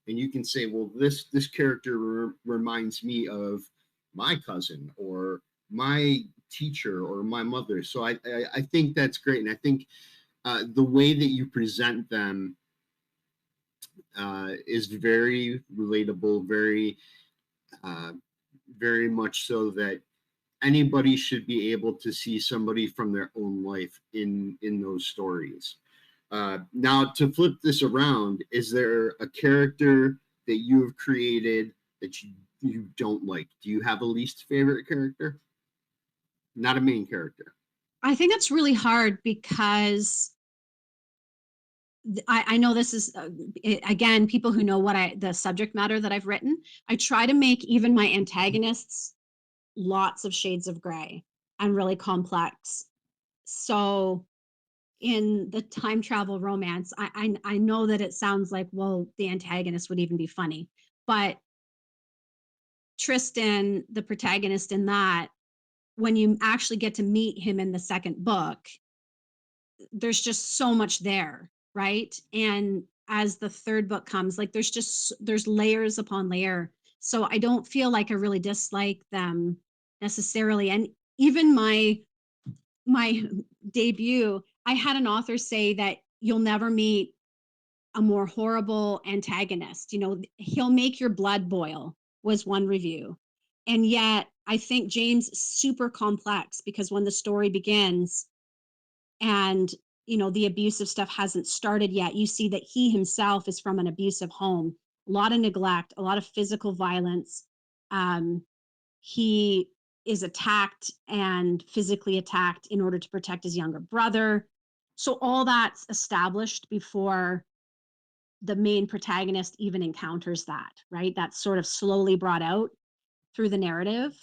and you can say, well, this character reminds me of my cousin or my teacher or my mother. So I think that's great, and I think the way that you present them is very relatable, very much so that anybody should be able to see somebody from their own life in those stories. Now, to flip this around, is there a character that you have created that you don't like? Do you have a least favorite character? Not a main character. I think that's really hard because I know this is again, people who know the subject matter that I've written. I try to make even my antagonists lots of shades of gray and really complex. So in the time travel romance, I know that it sounds like, well, the antagonist would even be funny, but Tristan, the protagonist in that, when you actually get to meet him in the second book, there's just so much there, right? And as the third book comes, like there's layers upon layer. So I don't feel like I really dislike them necessarily. And even my debut, I had an author say that you'll never meet a more horrible antagonist. You know, he'll make your blood boil, was one review. And yet I think James is super complex, because when the story begins and the abusive stuff hasn't started yet, you see that he himself is from an abusive home, a lot of neglect, a lot of physical violence. He is attacked and physically attacked in order to protect his younger brother. So all that's established before the main protagonist even encounters that, right? That's sort of slowly brought out through the narrative.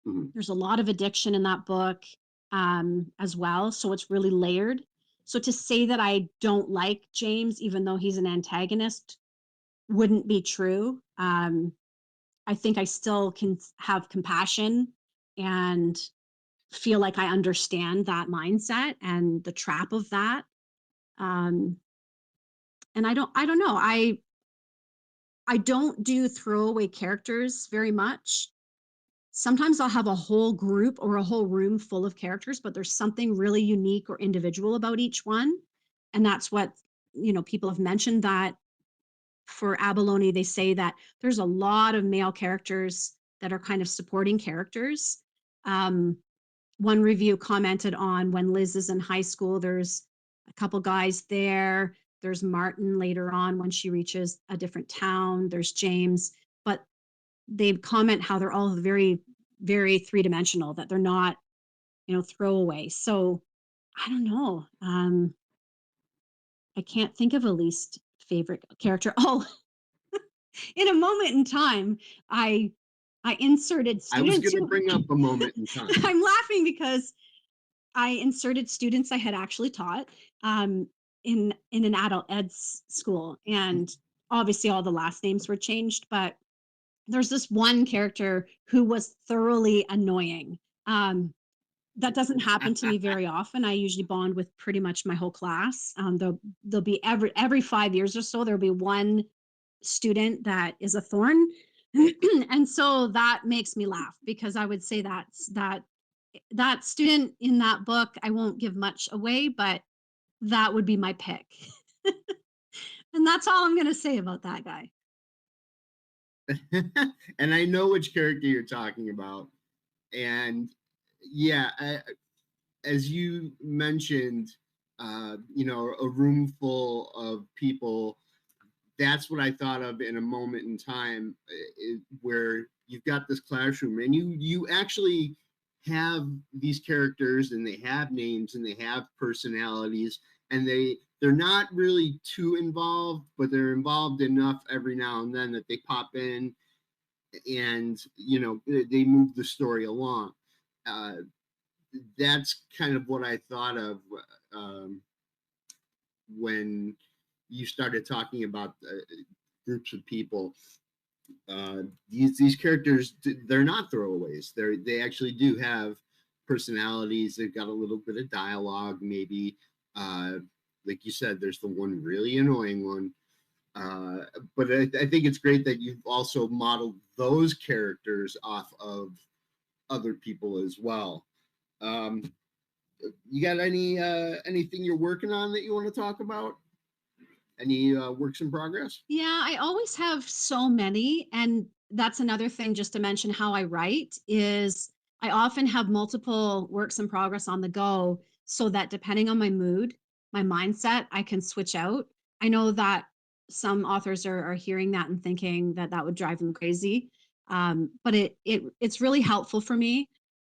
Mm-hmm. There's a lot of addiction in that book as well. So it's really layered. So to say that I don't like James, even though he's an antagonist, wouldn't be true. I think I still can have compassion and feel like I understand that mindset and the trap of that. And I don't know. I don't do throwaway characters very much. Sometimes I'll have a whole group or a whole room full of characters, but there's something really unique or individual about each one. And that's what, people have mentioned that for Abalone, they say that there's a lot of male characters that are kind of supporting characters. One review commented on when Liz is in high school, there's a couple guys there. There's Martin later on when she reaches a different town. There's James, but they comment how they're all very, very three-dimensional, that they're not, throwaway. So I don't know. I can't think of a least favorite character. Oh, in a moment in time, I inserted students. I was going to bring up a moment in time. I'm laughing because I inserted students I had actually taught in an adult ed school, and obviously all the last names were changed, but there's this one character who was thoroughly annoying. That doesn't happen to me very often. I usually bond with pretty much my whole class. There'll be every 5 years or so, there'll be one student that is a thorn. And so that makes me laugh because I would say that student in that book, I won't give much away, but that would be my pick. And that's all I'm going to say about that guy. And I know which character you're talking about. And yeah, as you mentioned, a room full of people. That's what I thought of in a moment in time where you've got this classroom and you actually have these characters and they have names and they have personalities and they're not really too involved, but they're involved enough every now and then that they pop in and they move the story along. Uh, that's kind of what I thought of um, when you started talking about groups of people. These characters, they're not throwaways. They actually do have personalities. They've got a little bit of dialogue, maybe. Like you said, there's the one really annoying one. But I think it's great that you've also modeled those characters off of other people as well. Um, you got anything you're working on that you want to talk about? Any works in progress? Yeah, I always have so many. And that's another thing, just to mention how I write, is I often have multiple works in progress on the go so that depending on my mood, my mindset, I can switch out. I know that some authors are hearing that and thinking that that would drive them crazy. But it's really helpful for me.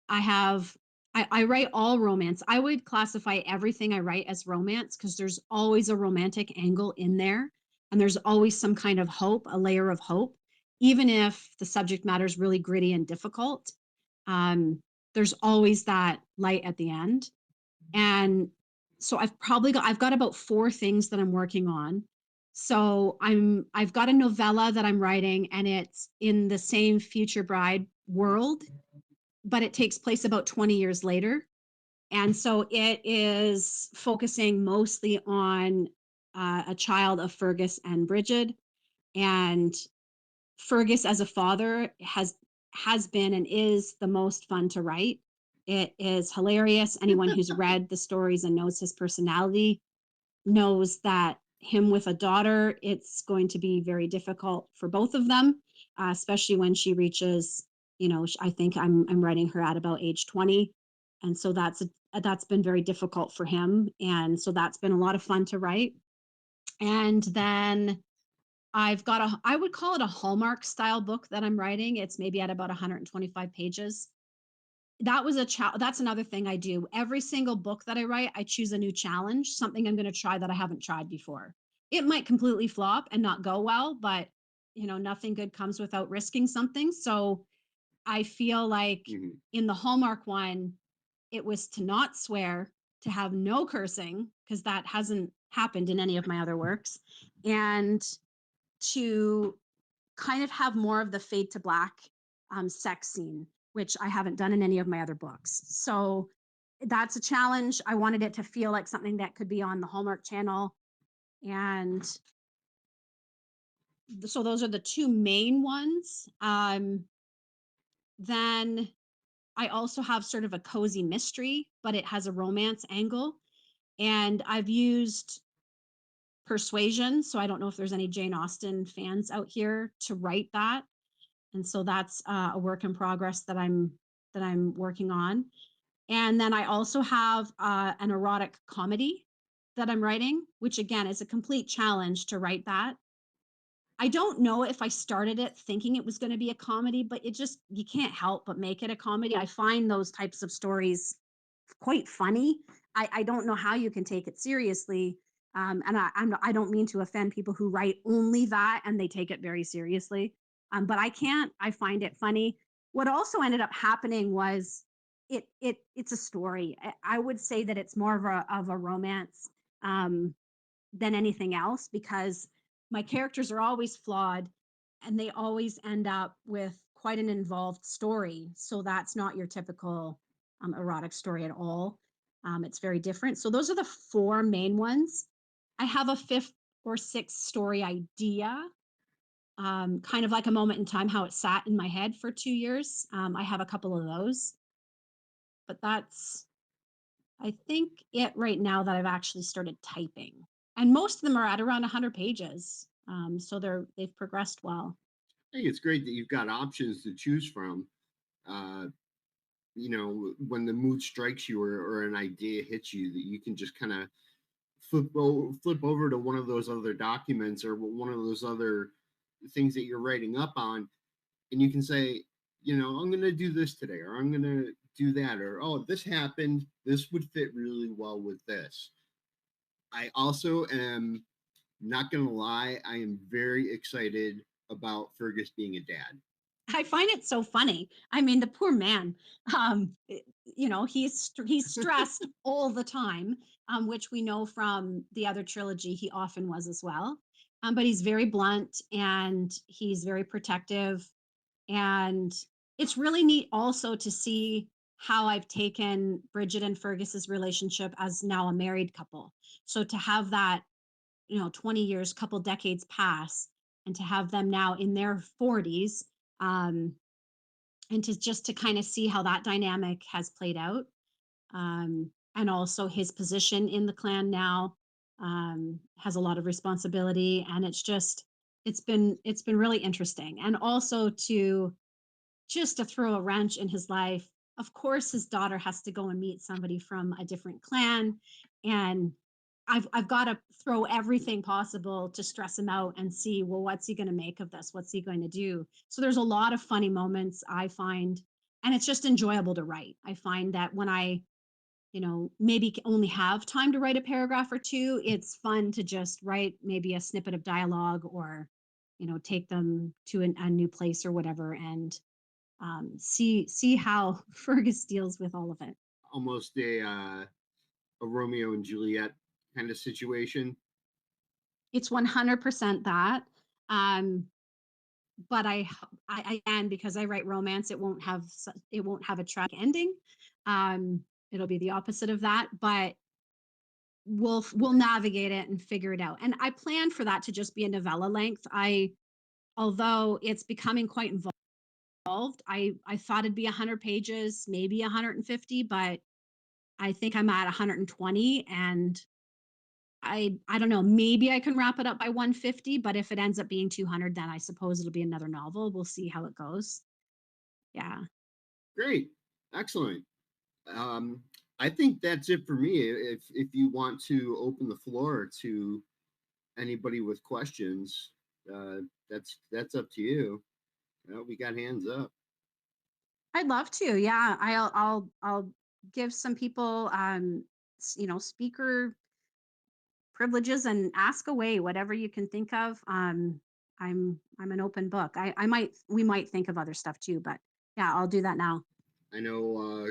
I have I write all romance. I would classify everything I write as romance because there's always a romantic angle in there and there's always some kind of hope, a layer of hope, even if the subject matter is really gritty and difficult. Um, there's always that light at the end. And so I've got about four things that I'm working on. So I've got a novella that I'm writing and it's in the same future bride world, but it takes place about 20 years later. And so it is focusing mostly on a child of Fergus and Bridget. And Fergus, as a father, has been and is the most fun to write. It is hilarious. Anyone who's read the stories and knows his personality knows that him with a daughter, it's going to be very difficult for both of them, especially when she reaches, I think I'm writing her at about age 20, and so that's been very difficult for him, and so that's been a lot of fun to write. And then I would call it a Hallmark style book that I'm writing. It's maybe at about 125 pages. That's another thing I do. Every single book that I write, I choose a new challenge, something I'm going to try that I haven't tried before. It might completely flop and not go well, but nothing good comes without risking something. So I feel like in the Hallmark one, it was to not swear, to have no cursing, because that hasn't happened in any of my other works, and to kind of have more of the fade to black sex scene, which I haven't done in any of my other books. So that's a challenge. I wanted it to feel like something that could be on the Hallmark Channel. And so those are the two main ones. Then I also have sort of a cozy mystery, but it has a romance angle. And I've used persuasion. So I don't know if there's any Jane Austen fans out here to write that. And so that's a work in progress that I'm working on. And then I also have an erotic comedy that I'm writing, which again is a complete challenge to write that. I don't know if I started it thinking it was going to be a comedy, but you can't help but make it a comedy. I find those types of stories quite funny. I don't know how you can take it seriously. And I don't mean to offend people who write only that and they take it very seriously. But I can't. I find it funny. What also ended up happening was it's a story. I would say that it's more of a romance um, than anything else because my characters are always flawed and they always end up with quite an involved story. So that's not your typical erotic story at all. It's very different. So those are the four main ones. I have a fifth or sixth story idea, kind of like a moment in time, how it sat in my head for 2 years. I have a couple of those, but that's, I think, it right now that I've actually started typing. And most of them are at around 100 pages. So they've progressed well. I think it's great that you've got options to choose from. Uh, when the mood strikes you or an idea hits you, that you can just kind of flip over to one of those other documents or one of those other things that you're writing up on, and you can say, I'm going to do this today, or I'm going to do that, or oh, this happened, this would fit really well with this. I also am not going to lie, I am very excited about Fergus being a dad. I find it so funny. I mean, the poor man, he's stressed all the time, which we know from the other trilogy he often was as well. But he's very blunt and he's very protective. And it's really neat also to see how I've taken Bridget and Fergus's relationship as now a married couple. So to have that, 20 years, couple decades pass, and to have them now in their 40s, um, and to kind of see how that dynamic has played out, and also his position in the clan now, has a lot of responsibility, and it's been really interesting, and also to throw a wrench in his life. Of course, his daughter has to go and meet somebody from a different clan, and I've got to throw everything possible to stress him out and see, well, what's he going to make of this? What's he going to do? So there's a lot of funny moments, I find, and it's just enjoyable to write. I find that when I, maybe only have time to write a paragraph or two, it's fun to just write maybe a snippet of dialogue, or, take them to a new place or whatever, and see how Fergus deals with all of it. Almost a Romeo and Juliet kind of situation. It's 100% that. Um, but I can, because I write romance, it won't have a tragic ending. It'll be the opposite of that, but we'll navigate it and figure it out. And I plan for that to just be a novella length. Although it's becoming quite involved, I thought it'd be 100 pages, maybe 150, but I think I'm at 120, and I don't know, maybe I can wrap it up by 150, but if it ends up being 200, then I suppose it'll be another novel. We'll see how it goes. Yeah. Great. Excellent. Um, I think that's it for me. If you want to open the floor to anybody with questions, uh, that's up to you. We got hands up. I'd love to. Yeah. I'll give some people speaker privileges and ask away whatever you can think of. I'm an open book. We might think of other stuff too, but yeah, I'll do that now. I know,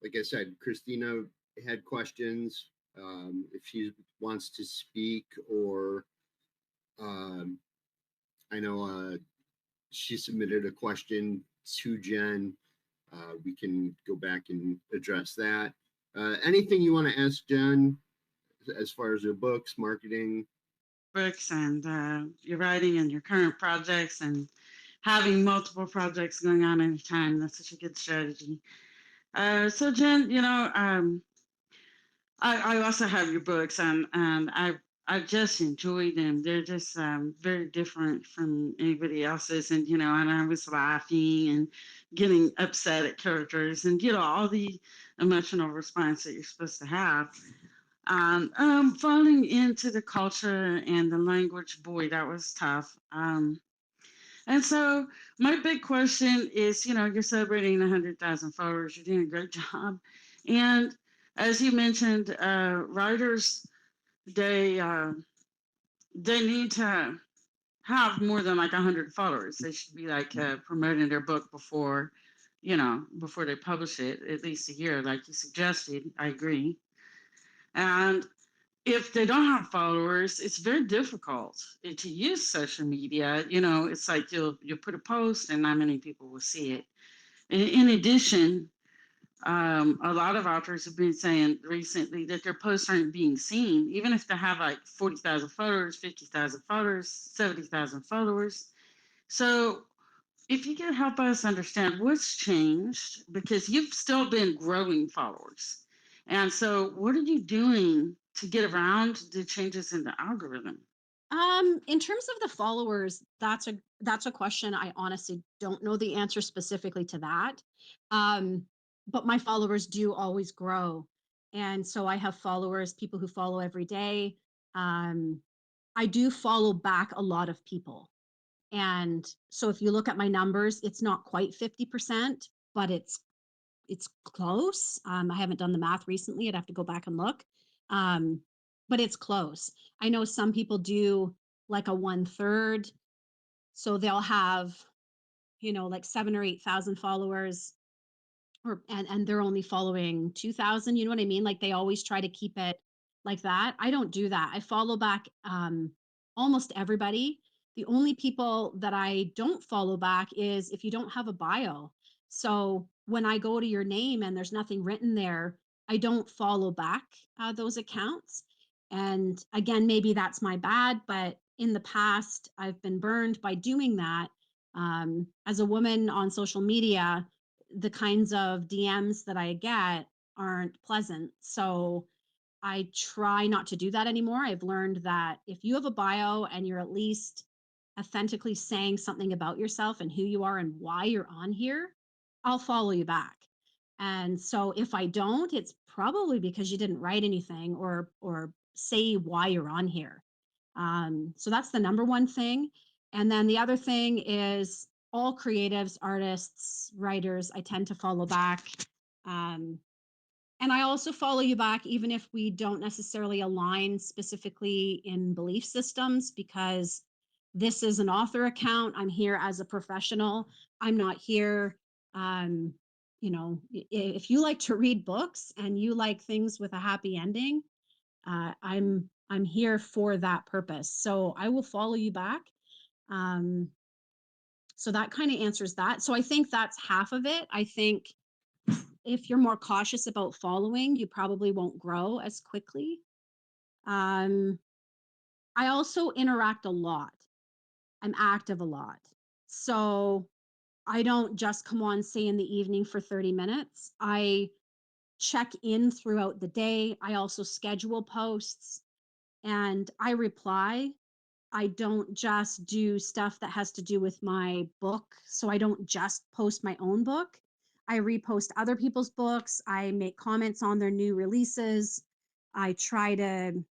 like I said, Christina had questions. If she wants to speak, or um, I know she submitted a question to Jen. We can go back and address that. Anything you want to ask Jen as far as your books, marketing? Books and your writing and your current projects, and having multiple projects going on at a time. That's such a good strategy. So Jen, I also have your books, and I just enjoyed them. They're just very different from anybody else's, and I was laughing and getting upset at characters, and all the emotional response that you're supposed to have. Falling into the culture and the language, boy, that was tough. And so my big question is, you're celebrating 100,000 followers. You're doing a great job. And as you mentioned, writers, they need to have more than like 100 followers. They should be like promoting their book before they publish it, at least a year, like you suggested. I agree. And if they don't have followers, it's very difficult to use social media. It's like you'll put a post and not many people will see it. In addition, a lot of authors have been saying recently that their posts aren't being seen, even if they have like 40,000 followers, 50,000 followers, 70,000 followers. So if you can help us understand what's changed, because you've still been growing followers. And so what are you doing to get around the changes in the algorithm? In terms of the followers, that's a question I honestly don't know the answer specifically to that. Um, but my followers do always grow. And so I have followers, people who follow every day. Um, I do follow back a lot of people. And so if you look at my numbers, it's not quite 50%, but it's close. I haven't done the math recently. I'd have to go back and look. Um, but it's close. I know some people do like a 1/3. So they'll have, like 7 or 8,000 followers, and they're only following 2,000. You know what I mean? Like they always try to keep it like that. I don't do that. I follow back almost everybody. The only people that I don't follow back is if you don't have a bio. So when I go to your name and there's nothing written there, I don't follow back those accounts. And again, maybe that's my bad, but in the past, I've been burned by doing that. As a woman on social media, the kinds of DMs that I get aren't pleasant. So I try not to do that anymore. I've learned that if you have a bio and you're at least authentically saying something about yourself and who you are and why you're on here, I'll follow you back. And so if I don't, it's probably because you didn't write anything or say why you're on here. So that's the number one thing. And then the other thing is all creatives, artists, writers, I tend to follow back. Um, and I also follow you back, even if we don't necessarily align specifically in belief systems, because this is an author account. I'm here as a professional. I'm not here. Um, if you like to read books and you like things with a happy ending, I'm here for that purpose. So I will follow you back. Um, so that kind of answers that. So I think that's half of it. I think if you're more cautious about following, you probably won't grow as quickly. Um, I also interact a lot. I'm active a lot. So I don't just come on, say, in the evening for 30 minutes. I check in throughout the day. I also schedule posts and I reply. I don't just do stuff that has to do with my book. So I don't just post my own book. I repost other people's books. I make comments on their new releases. I try to,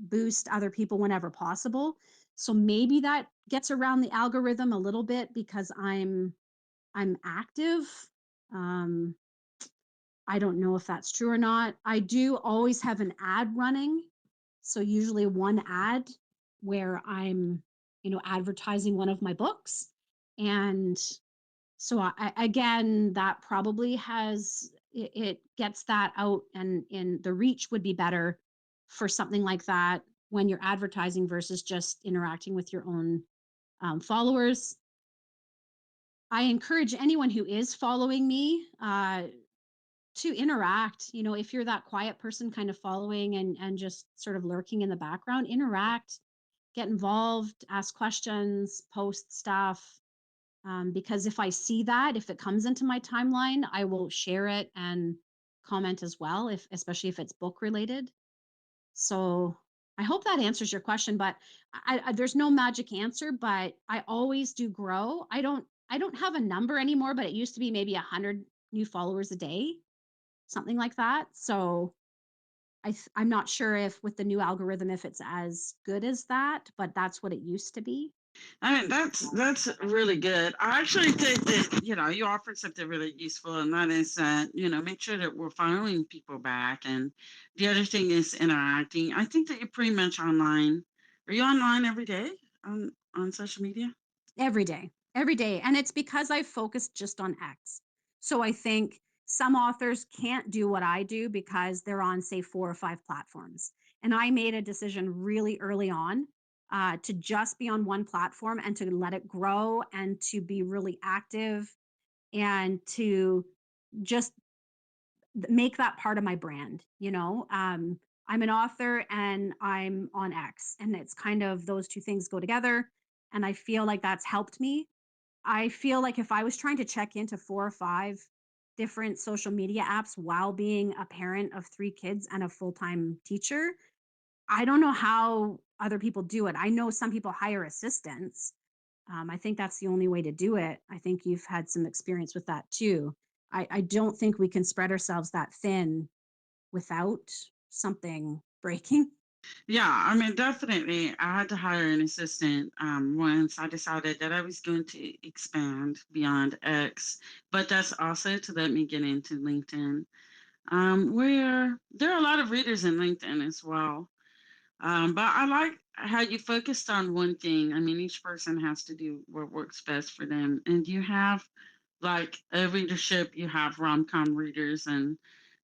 boost other people whenever possible. So maybe that gets around the algorithm a little bit because I'm active. Um, I don't know if that's true or not. I do always have an ad running. So usually one ad where I'm, advertising one of my books. And so again, that probably it gets that out, and in the reach would be better for something like that when you're advertising versus just interacting with your own followers. I encourage anyone who is following me to interact. If you're that quiet person kind of following and just sort of lurking in the background, interact, get involved, ask questions, post stuff. Because if I see that, if it comes into my timeline, I will share it and comment as well, especially if it's book related. So I hope that answers your question, but there's no magic answer, but I always do grow. I don't have a number anymore, but it used to be maybe 100 new followers a day, something like that. So I'm not sure if with the new algorithm, if it's as good as that, but that's what it used to be. I mean, that's really good. I actually think that you offered something really useful, and that is that make sure that we're following people back, and the other thing is interacting. I think that you're pretty much online. Are you online every day on social media? Every day. And it's because I focused just on X. So I think some authors can't do what I do because they're on, say, 4 or 5 platforms. And I made a decision really early on to just be on one platform and to let it grow and to be really active and to just make that part of my brand. I'm an author and I'm on X, and it's kind of those two things go together. And I feel like that's helped me. I feel like if I was trying to check into 4 or 5 different social media apps while being a parent of 3 kids and a full-time teacher, I don't know how other people do it. I know some people hire assistants. I think that's the only way to do it. I think you've had some experience with that too. I don't think we can spread ourselves that thin without something breaking. Yeah, I mean, definitely. I had to hire an assistant once I decided that I was going to expand beyond X, but that's also to let me get into LinkedIn, where there are a lot of readers in LinkedIn as well. But I like how you focused on one thing. I mean, each person has to do what works best for them. And you have like a readership, you have rom-com readers and,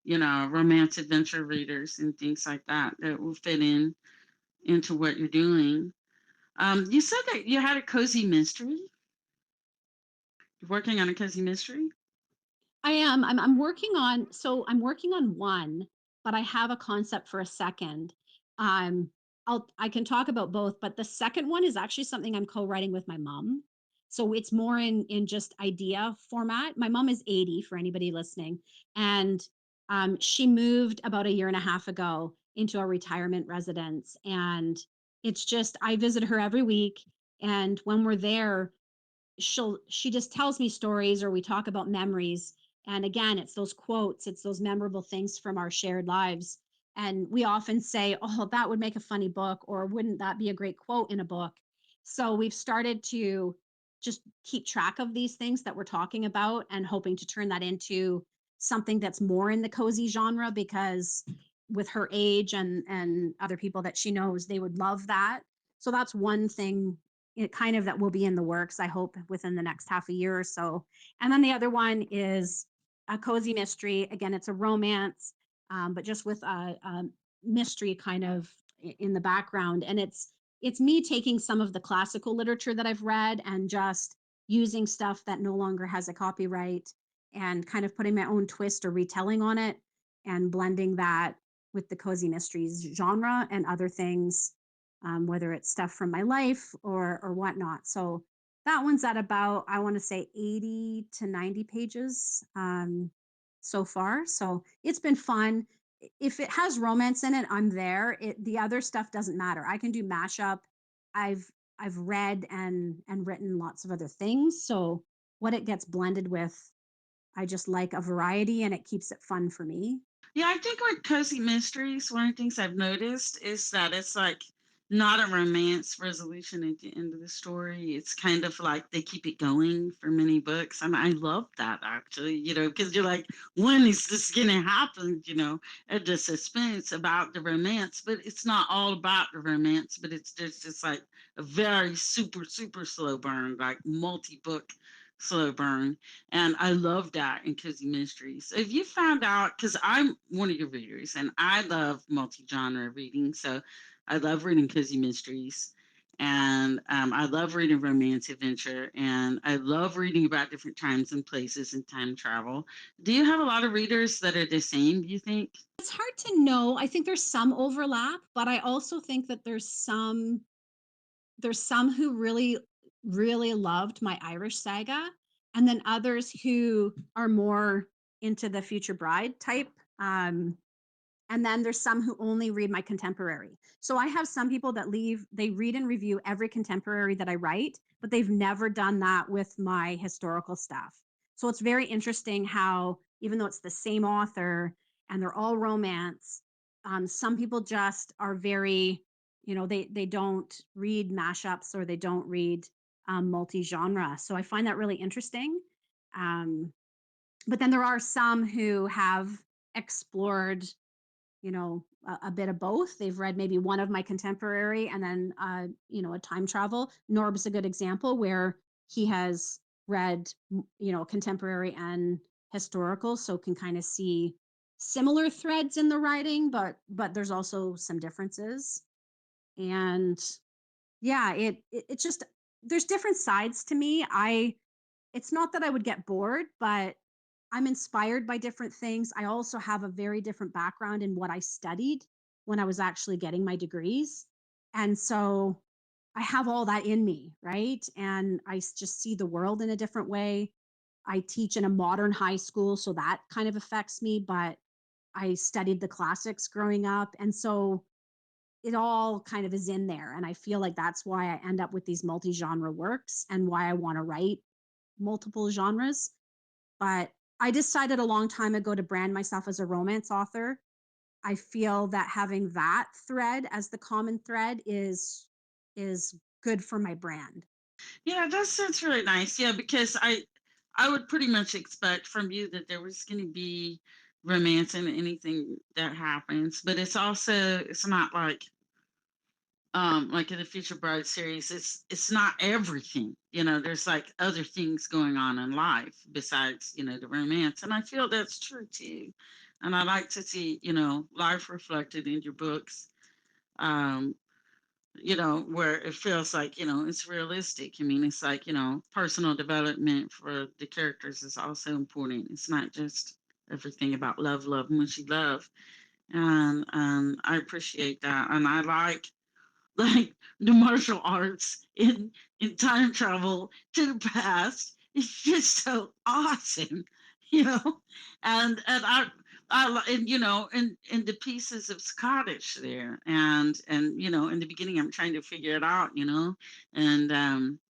romance adventure readers and things like that that will fit in into what you're doing. You said that you had a cozy mystery. You're working on a cozy mystery? I am. I'm working on one, but I have a concept for a second. Um, I can talk about both, but the second one is actually something I'm co-writing with my mom. So it's more in just idea format. My mom is 80 for anybody listening, and she moved about a year and a half ago into a retirement residence, and it's just I visit her every week, and when we're there, she just tells me stories or we talk about memories, and again it's those quotes, it's those memorable things from our shared lives, and we often say, oh, that would make a funny book, or wouldn't that be a great quote in a book. So we've started to just keep track of these things that we're talking about and hoping to turn that into something that's more in the cozy genre, because with her age and other people that she knows, they would love that. So that's one thing, it kind of that will be in the works, I hope, within the next half a year or so. And then the other one is a cozy mystery. Again, it's a romance, but just with a mystery kind of in the background. And it's me taking some of the classical literature that I've read and just using stuff that no longer has a copyright and kind of putting my own twist or retelling on it and blending that with the cozy mysteries genre and other things, whether it's stuff from my life or whatnot. So that one's at about, I want to say, 80 to 90 pages so far. So it's been fun. If it has romance in it, I'm there. The other stuff doesn't matter. I can do mashup. I've I've read and written lots of other things. So what it gets blended with, I just like a variety and it keeps it fun for me. Yeah, I think with cozy mysteries, one of the things I've noticed is that it's like not a romance resolution at the end of the story. It's kind of like they keep it going for many books. And I love that actually, because you're like, when is this going to happen? And the suspense about the romance, but it's not all about the romance, but it's just like a very super, super slow burn, like multi book slow burn. And I love that in cozy mysteries. So if you found out, because I'm one of your readers and I love multi-genre reading, so I love reading cozy mysteries, and I love reading romance adventure, and I love reading about different times and places and time travel. Do you have a lot of readers that are the same, do you think? It's hard to know. I think there's some overlap, but I also think that there's some who really really loved my Irish saga, and then others who are more into the future bride type. And then there's some who only read my contemporary. So I have some people that they read and review every contemporary that I write, but they've never done that with my historical stuff. So it's very interesting how, even though it's the same author and they're all romance, some people just are very, they don't read mashups or they don't read multi-genre. So I find that really interesting. Um, but then there are some who have explored, a bit of both. They've read maybe one of my contemporary and then, a time travel. Norb's a good example where he has read, contemporary and historical, so can kind of see similar threads in the writing, but there's also some differences. And yeah, it's just there's different sides to me. It's not that I would get bored, but I'm inspired by different things. I also have a very different background in what I studied when I was actually getting my degrees. And so I have all that in me, right? And just see the world in a different way. I teach in a modern high school, so that kind of affects me, but I studied the classics growing up. And so it all kind of is in there. And I feel like that's why I end up with these multi genre works and why I want to write multiple genres. But I decided a long time ago to brand myself as a romance author. I feel that having that thread as the common thread is good for my brand. Yeah, that's really nice. Yeah, because I would pretty much expect from you that there was going to be romance in anything that happens, but it's not like in the Future Bride series, it's not everything. There's like other things going on in life besides, the romance. And I feel that's true too. And I like to see, life reflected in your books. Um, where it feels like, it's realistic. I mean, it's like, personal development for the characters is also important. It's not just everything about love, love, mushy love. And I appreciate that. And I like the martial arts in time travel to the past. It's just so awesome, you know. And in the pieces of Scottish there, and in the beginning I'm trying to figure it out, and and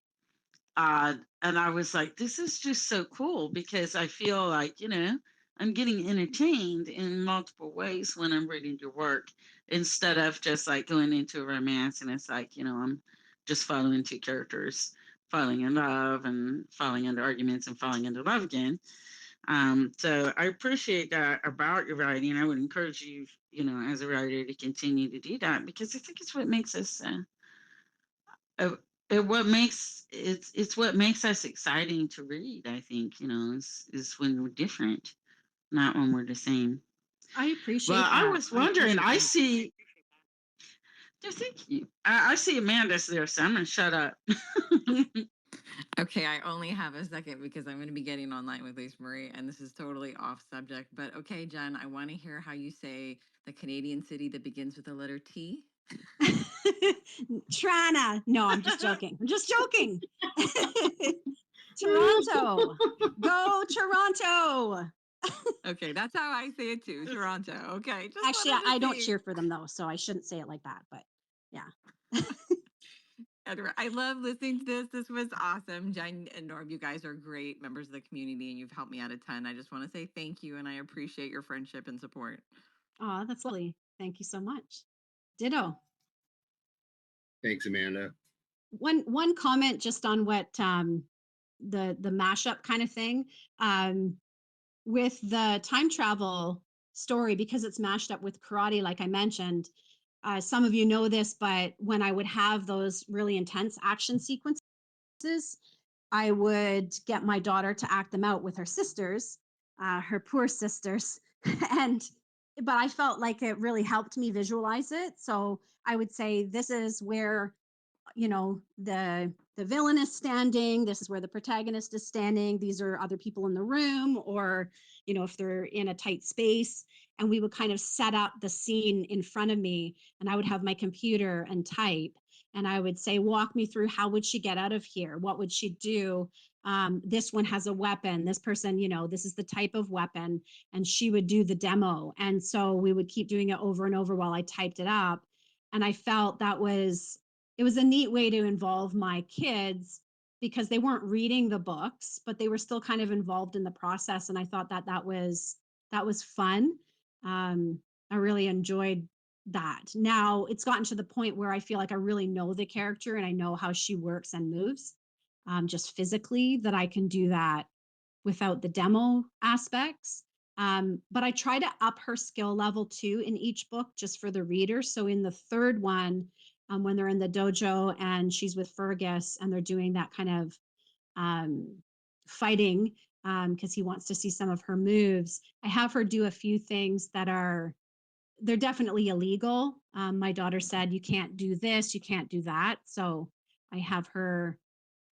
I was like, this is just so cool because I feel like, I'm getting entertained in multiple ways when I'm reading your work instead of just like going into a romance and it's like, I'm just following two characters falling in love and falling into arguments and falling into love again. So I appreciate that about your writing. I would encourage you, as a writer to continue to do that because I think it's what makes us uh, it's what makes us exciting to read. I think is when we're different, not when we're the same. I Well, appreciate I that. was I wondering. appreciate I that. see. No, thank you. I see Amanda's there, so I'm gonna shut up. Okay, I only have a second because I'm going to be getting online with Lisa Marie, and this is totally off subject. But okay, Jen, I want to hear how you say the Canadian city that begins with the letter T. Trana. No, I'm just joking. I'm just joking. Toronto. Go Toronto. Okay, that's how I say it too, Toronto. Okay, just Actually, wanted to I don't see. cheer for them though, so I shouldn't say it like that. But yeah. Anyway, I love listening to this. This was awesome. Jen and Norb, you guys are great members of the community and you've helped me out a ton. I just want to say thank you and I appreciate your friendship and support. Oh, that's lovely. Thank you so much. Ditto. Thanks, Amanda. One comment just on what the mashup kind of thing. With the time travel story, because it's mashed up with karate, like I mentioned, some of you know this, but when I would have those really intense action sequences, I would get my daughter to act them out with her sisters, her poor sisters. and but I felt like it really helped me visualize it. So I would say this is where the villain is standing, this is where the protagonist is standing, these are other people in the room, or if they're in a tight space, and we would kind of set up the scene in front of me, and I would have my computer and type, and I would say, walk me through, how would she get out of here, what would she do, this one has a weapon, this person, this is the type of weapon, and she would do the demo. And so we would keep doing it over and over while I typed it up. And I felt it was a neat way to involve my kids, because they weren't reading the books, but they were still kind of involved in the process. And I thought that was fun. I really enjoyed that. Now it's gotten to the point where I feel like I really know the character and I know how she works and moves, just physically, that I can do that without the demo aspects. But I try to up her skill level too in each book, just for the reader. So in the third one, when they're in the dojo and she's with Fergus and they're doing that kind of fighting, because he wants to see some of her moves, I have her do a few things they're definitely illegal. My daughter said, you can't do this, you can't do that. So I have her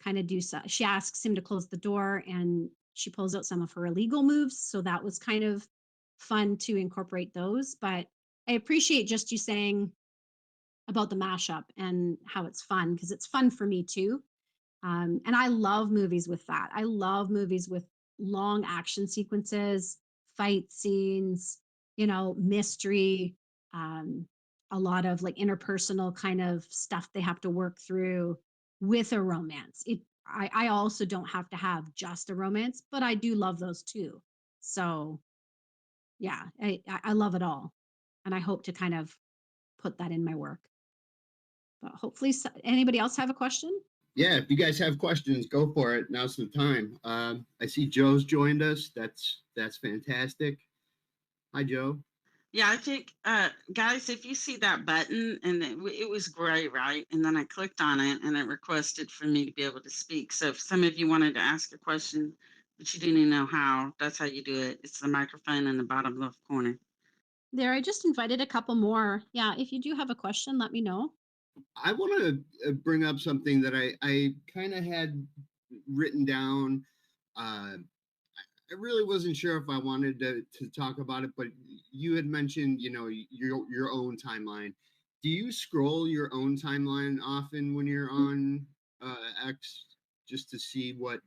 kind of do so. She asks him to close the door and she pulls out some of her illegal moves. So that was kind of fun to incorporate those. But I appreciate just you saying, about the mashup and how it's fun, because it's fun for me too. And I love movies with that. I love movies with long action sequences, fight scenes, mystery, um, a lot of like interpersonal kind of stuff they have to work through with a romance. I also don't have to have just a romance, but I do love those too. So yeah, I love it all. And I hope to kind of put that in my work. But hopefully, anybody else have a question? Yeah, if you guys have questions, go for it. Now's the time. I see Joe's joined us. That's fantastic. Hi, Joe. Yeah, I think, guys, if you see that button, and it was gray, right? And then I clicked on it and it requested for me to be able to speak. So if some of you wanted to ask a question, but you didn't know how, that's how you do it. It's the microphone in the bottom left corner. There, I just invited a couple more. Yeah, if you do have a question, let me know. I want to bring up something that I kind of had written down. I really wasn't sure if I wanted to talk about it, but you had mentioned, your own timeline. Do you scroll your own timeline often when you're on X, just to see what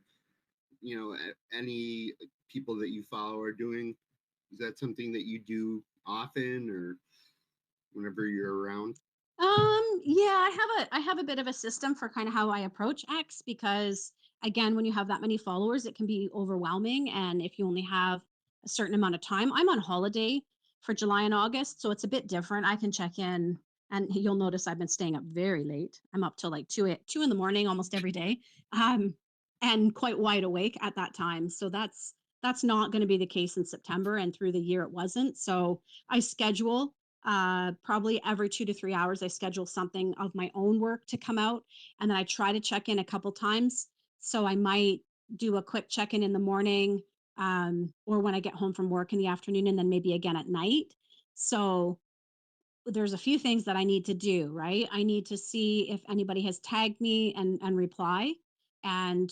any people that you follow are doing? Is that something that you do often, or whenever you're around? Yeah, I have a bit of a system for kind of how I approach X, because again, when you have that many followers, it can be overwhelming. And if you only have a certain amount of time, I'm on holiday for July and August, so it's a bit different. I can check in, and you'll notice I've been staying up very late. I'm up till like 2 in the morning almost every day. Um, and quite wide awake at that time. So that's not going to be the case in September, and through the year it wasn't. So I schedule probably every 2 to 3 hours, I schedule something of my own work to come out, and then I try to check in a couple times. So I might do a quick check in the morning, or when I get home from work in the afternoon, and then maybe again at night. So there's a few things that I need to do, right? I need to see if anybody has tagged me and reply. And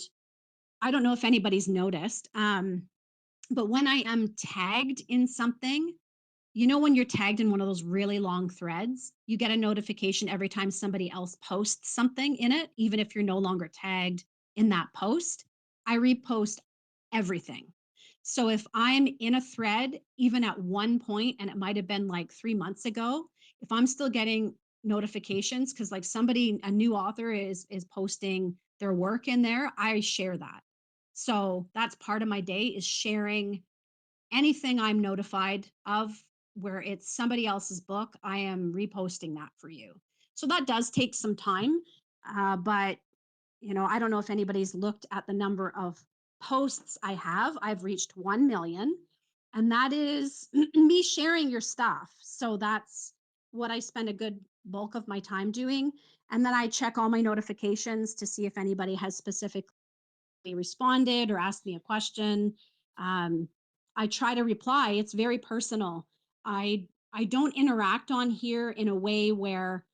I don't know if anybody's noticed, but when I am tagged in something, when you're tagged in one of those really long threads, you get a notification every time somebody else posts something in it, even if you're no longer tagged in that post. I repost everything. So if I'm in a thread, even at one point, and it might have been like 3 months ago, if I'm still getting notifications because like somebody, a new author is posting their work in there, I share that. So that's part of my day, is sharing anything I'm notified of where it's somebody else's book. I am reposting that for you. So that does take some time, but I don't know if anybody's looked at the number of posts I have. I've reached 1 million, and that is me sharing your stuff. So that's what I spend a good bulk of my time doing. And then I check all my notifications to see if anybody has specifically responded or asked me a question. Um, I try to reply. It's very personal. I don't interact on here in a way where,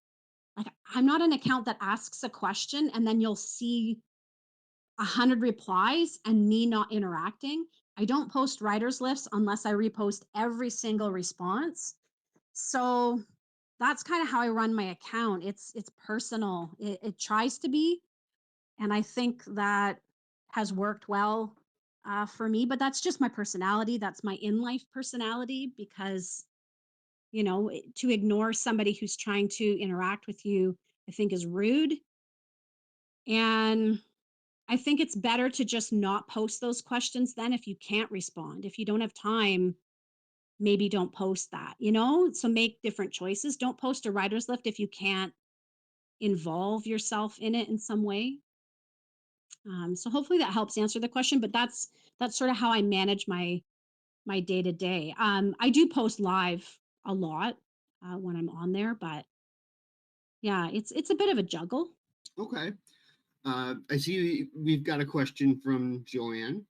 like, I'm not an account that asks a question and then you'll see 100 replies and me not interacting. I don't post writers lists unless I repost every single response. So that's kind of how I run my account. It's personal. It tries to be, and I think that has worked well for me. But that's just my personality. That's my in life personality, because to ignore somebody who's trying to interact with you, I think, is rude. And I think it's better to just not post those questions then if you can't respond. If you don't have time, maybe don't post that. So make different choices. Don't post a writer's lift if you can't involve yourself in it in some way. So hopefully that helps answer the question, but that's sort of how I manage my day to day. I do post live a lot when I'm on there, but yeah, it's a bit of a juggle. Okay. I see we've got a question from Joanne.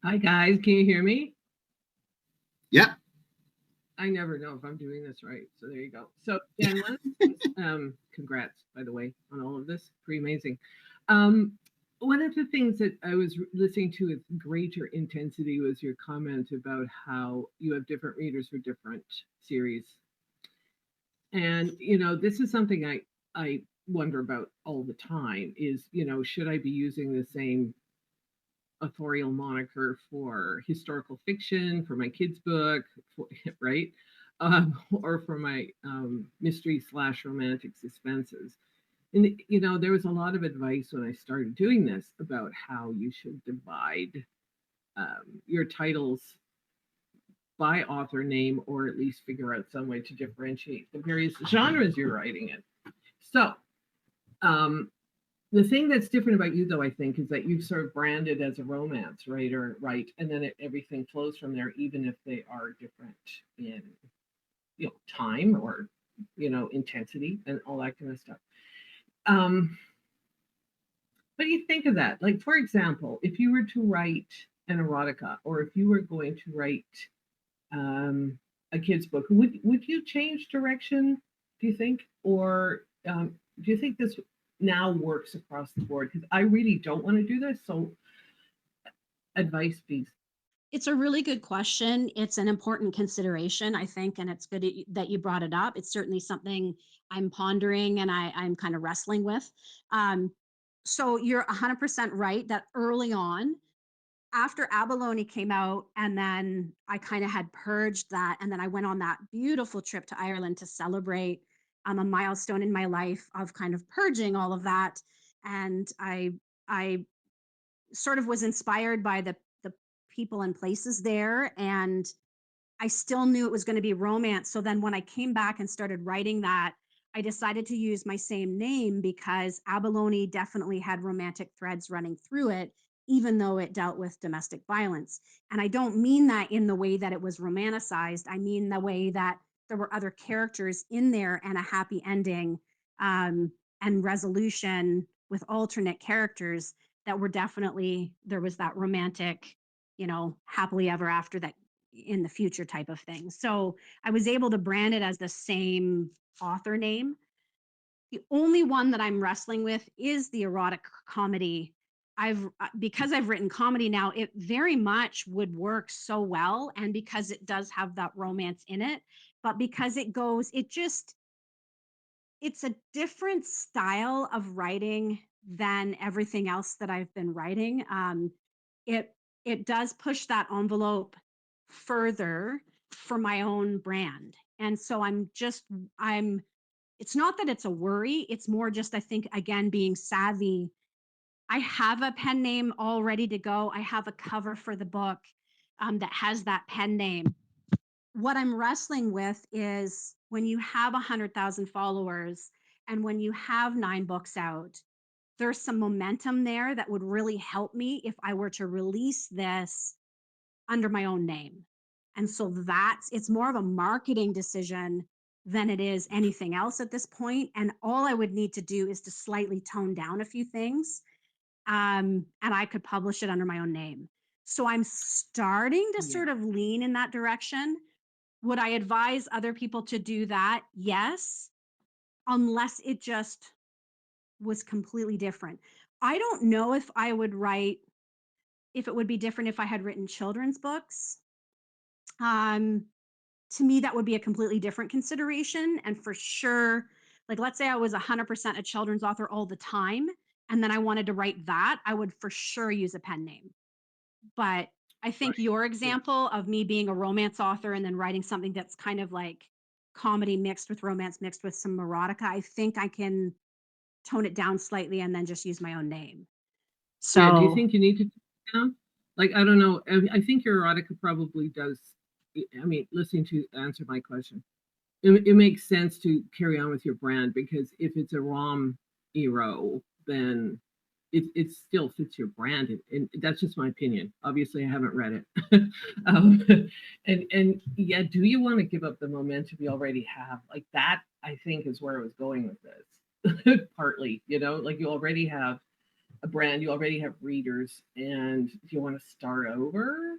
Hi guys, can you hear me? Yep. I never know if I'm doing this right, so there you go. So Jen, congrats, by the way, on all of this. Pretty amazing. One of the things that I was listening to with greater intensity was your comment about how you have different readers for different series. And this is something I wonder about all the time is, should I be using the same authorial moniker for historical fiction, for my kids' book, right? Or for my mystery/romantic suspenses. And there was a lot of advice when I started doing this about how you should divide your titles by author name, or at least figure out some way to differentiate the various genres you're writing in. So, the thing that's different about you, though, I think, is that you've sort of branded as a romance writer, right? And then everything flows from there, even if they are different in, time or, intensity and all that kind of stuff. What do you think of that? Like, for example, if you were to write an erotica, or if you were going to write a kid's book, would you change direction, do you think? Or do you think this now works across the board? Because I really don't want to do this. So advice, please. It's a really good question. It's an important consideration, I think, and it's good that you brought it up. It's certainly something I'm pondering and I'm kind of wrestling with. So you're 100% right that early on, after Abalone came out, and then I kind of had purged that, and then I went on that beautiful trip to Ireland to celebrate a milestone in my life of kind of purging all of that. And I sort of was inspired by the people and places there, and I still knew it was going to be romance. So then when I came back and started writing that, I decided to use my same name because Abalone definitely had romantic threads running through it, even though it dealt with domestic violence. And I don't mean that in the way that it was romanticized. I mean the way that there were other characters in there and a happy ending, and resolution with alternate characters that were definitely, there was that romantic, happily ever after that in the future type of thing. So I was able to brand it as the same author name. The only one that I'm wrestling with is the erotic comedy. Because I've written comedy now, it very much would work so well, and because it does have that romance in it, but because it's a different style of writing than everything else that I've been writing. It it does push that envelope further for my own brand. And so I'm it's not that it's a worry, it's more just, I think, again, being savvy. I have a pen name all ready to go. I have a cover for the book that has that pen name. What I'm wrestling with is when you have 100,000 followers and when you have 9 books out, there's some momentum there that would really help me if I were to release this under my own name. And so it's more of a marketing decision than it is anything else at this point. And all I would need to do is to slightly tone down a few things. And I could publish it under my own name. So I'm starting to sort of lean in that direction. Would I advise other people to do that? Yes, unless it just was completely different. I don't know if it would be different if I had written children's books. To me, that would be a completely different consideration. And for sure, like, let's say I was 100% a children's author all the time, and then I wanted to write that, I would for sure use a pen name. But I think your example of me being a romance author and then writing something that's kind of like comedy mixed with romance mixed with some erotica, I think I can tone it down slightly and then just use my own name. So do you think you need to tone it down? Like, I don't know. I think your erotica probably does. I mean, listening to answer my question, it makes sense to carry on with your brand, because if it's a rom ero, then it still fits your brand, and that's just my opinion. Obviously, I haven't read it. And yeah, do you want to give up the momentum you already have? Like, that, I think, is where I was going with this. Partly, like, you already have a brand, you already have readers, and do you want to start over?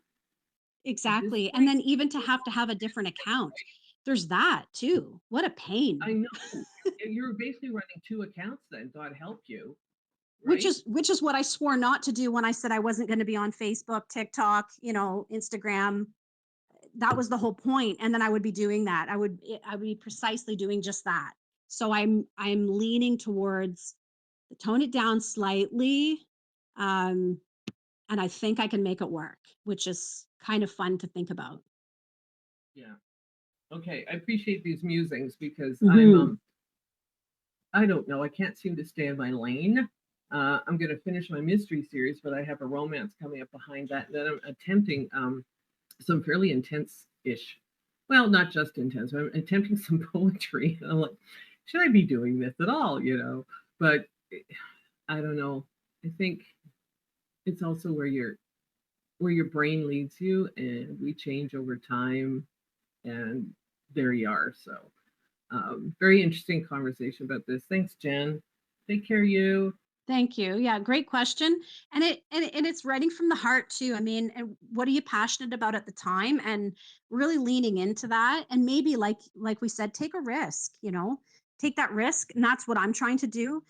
exactly. And then even to have a different account, there's that too. What a pain. I know. You're basically running 2 accounts then. God help you. Which Right? is what I swore not to do when I said I wasn't going to be on Facebook, TikTok, Instagram. that was the whole point. And then I would be doing that. I would be precisely doing just that. So I'm leaning towards tone it down slightly. Um, and I think I can make it work, which is kind of fun to think about. Yeah. Okay. I appreciate these musings because Mhm. I don't know. I can't seem to stay in my lane. I'm going to finish my mystery series, but I have a romance coming up behind that. And then I'm attempting some fairly intense-ish. Well, not just intense. I'm attempting some poetry. And I'm like, should I be doing this at all? But I don't know. I think it's also where your brain leads you, and we change over time. And there you are. So, very interesting conversation about this. Thanks, Jen. Take care, you. Thank you. Yeah, great question. And it's writing from the heart too. I mean, and what are you passionate about at the time? And really leaning into that. And maybe like we said, take a risk, take that risk. And that's what I'm trying to do.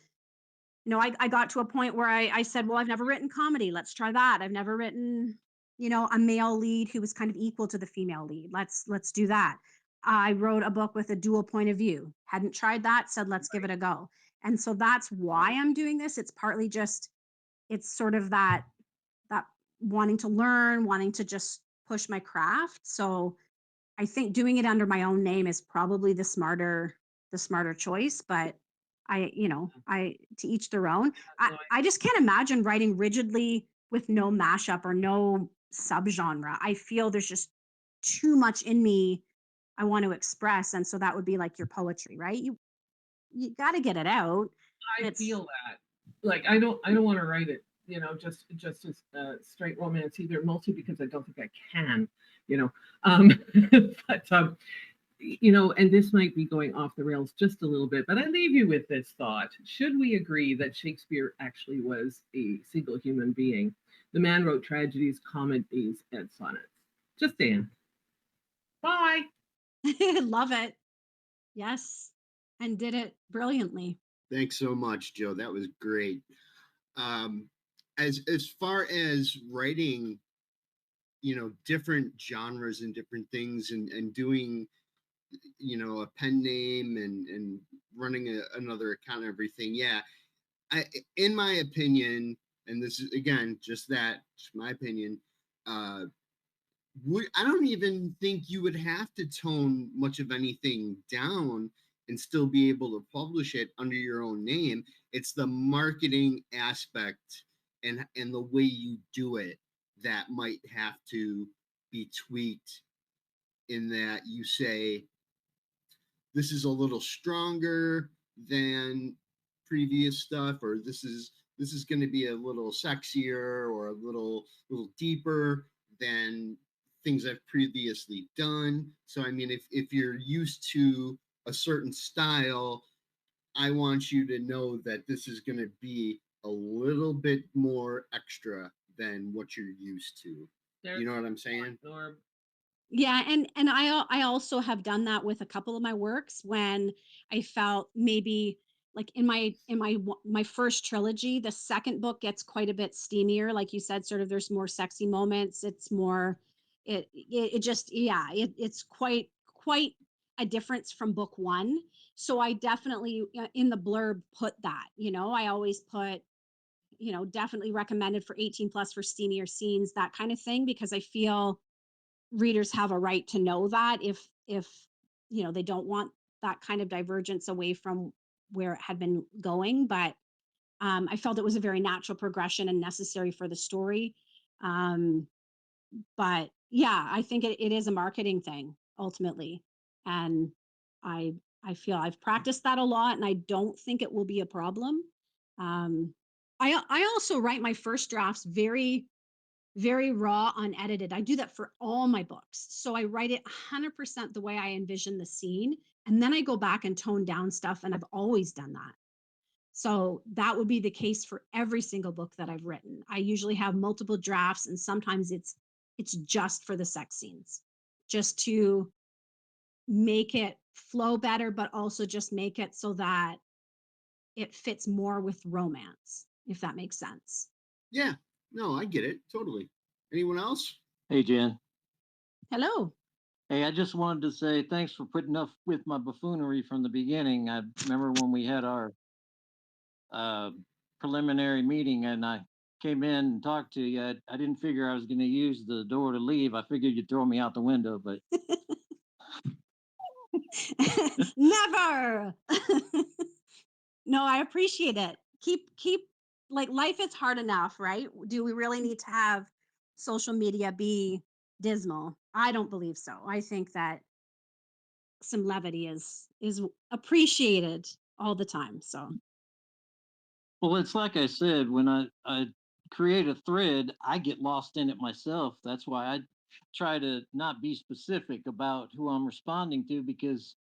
I got to a point where I said, well, I've never written comedy. Let's try that. I've never written, a male lead who was kind of equal to the female lead. Let's do that. I wrote a book with a dual point of view. Hadn't tried that, said, let's give it a go. And so that's why I'm doing this. It's partly just, it's sort of that wanting to learn, wanting to just push my craft. So I think doing it under my own name is probably the smarter choice, but I to each their own. No, I just can't imagine writing rigidly with no mashup or no subgenre. I feel there's just too much in me I want to express, and so that would be like your poetry, right? You got to get it out. And I it's feel that. Like I don't want to write it, just as straight romance either, mostly because I don't think I can, you know. Um, but and this might be going off the rails just a little bit, but I leave you with this thought. Should we agree that Shakespeare actually was a single human being? The man wrote tragedies, comedies, and sonnets. Just saying. Bye. love it. Yes, and did it brilliantly. Thanks so much, Joe. That was great. Um, as far as writing, different genres and different things, and doing, a pen name and running another account and everything. Yeah, in my opinion, and this is again just my opinion. Uh, I don't even think you would have to tone much of anything down and still be able to publish it under your own name. It's the marketing aspect and the way you do it that might have to be tweaked, in that you say this is a little stronger than previous stuff, or this is going to be a little sexier or a little deeper than things I've previously done. So I mean, if you're used to a certain style, I want you to know that this is going to be a little bit more extra than what you're used to. You know what I'm saying? Norb. Yeah, and I also have done that with a couple of my works when I felt maybe like in my first trilogy, the second book gets quite a bit steamier, like you said, sort of there's more sexy moments, it's more it just yeah, it's quite a difference from book 1. So I definitely in the blurb put that, I always put definitely recommended for 18 plus for steamier scenes, that kind of thing, because I feel readers have a right to know that if they don't want that kind of divergence away from where it had been going. But I felt it was a very natural progression and necessary for the story. um, but yeah, I think it is a marketing thing ultimately, and i I feel I've practiced that a lot, and I don't think it will be a problem. um, I also write my first drafts very raw, unedited. I do that for all my books. So I write it 100% the way I envision the scene. And then I go back and tone down stuff. And I've always done that. So that would be the case for every single book that I've written. I usually have multiple drafts, and sometimes it's just for the sex scenes, just to make it flow better, but also just make it so that it fits more with romance, if that makes sense. Yeah. No, I get it totally. Anyone else? Hey, Jen. Hello. Hey, I just wanted to say thanks for putting up with my buffoonery from the beginning. I remember when we had our uh, preliminary meeting and I came in and talked to you. I didn't figure I was going to use the door to leave. I figured you'd throw me out the window, but Never. No, I appreciate it. Keep like life is hard enough, right? Do we really need to have social media be dismal? I don't believe so. I think that some levity is appreciated all the time. So well, it's like I said, when I create a thread, I get lost in it myself. That's why I try to not be specific about who I'm responding to because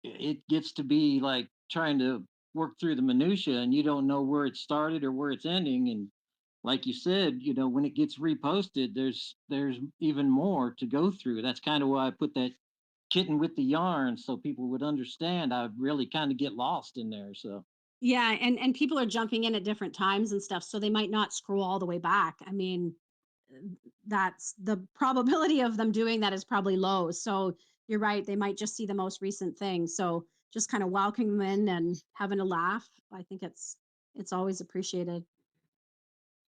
it gets to be like trying to work through the minutia and you don't know where it started or where it's ending. And like you said, when it gets reposted, there's even more to go through. That's kind of why I put that kitten with the yarn so people would understand. I really kind of get lost in there. So yeah, and people are jumping in at different times and stuff, so they might not scroll all the way back. I mean, that's the probability of them doing that is probably low. So you're right, they might just see the most recent thing. So just kind of welcoming them in and having a laugh. I think it's always appreciated.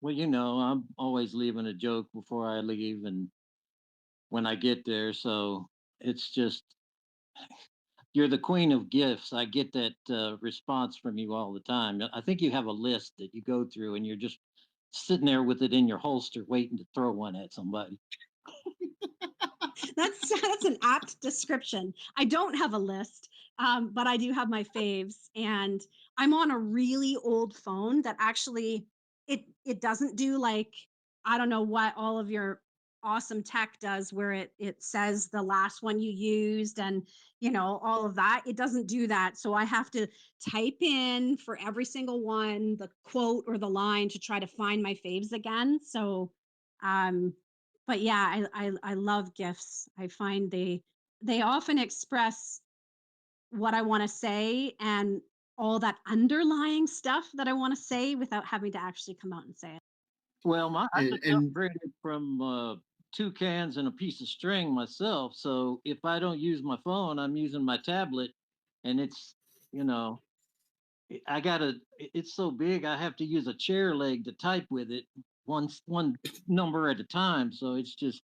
well, I'm always leaving a joke before I leave and when I get there. So it's just you're the queen of gifts. I get that response from you all the time. I think you have a list that you go through and you're just sitting there with it in your holster waiting to throw one at somebody. That's an apt description. I don't have a list, but I do have my faves, and I'm on a really old phone that actually it doesn't do like I don't know what all of your awesome tech does, where it says the last one you used and all of that. It doesn't do that, so I have to type in for every single one the quote or the line to try to find my faves again. So um but yeah, I love gifts. I find they often express what I want to say and all that underlying stuff that I want to say without having to actually come out and say it. Well, I And just and upgraded from 2 cans and a piece of string myself. So if I don't use my phone, I'm using my tablet, and you know, it's so big, I have to use a chair leg to type with it, one number at a time. So it's just,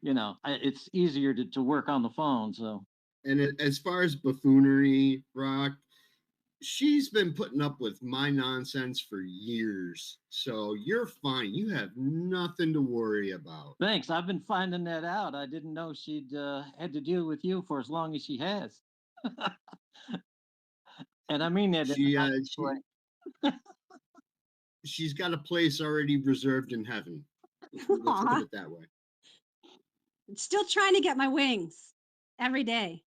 it's easier to work on the phone. So as far as buffoonery, Rock, she's been putting up with my nonsense for years. So you're fine. You have nothing to worry about. thanks. I've been finding that out. I didn't know she'd had to deal with you for as long as she has. And I mean that in a She nice uh she way. she's got a place already reserved in heaven. Let's put Aw, it that way. still trying to get my wings every day.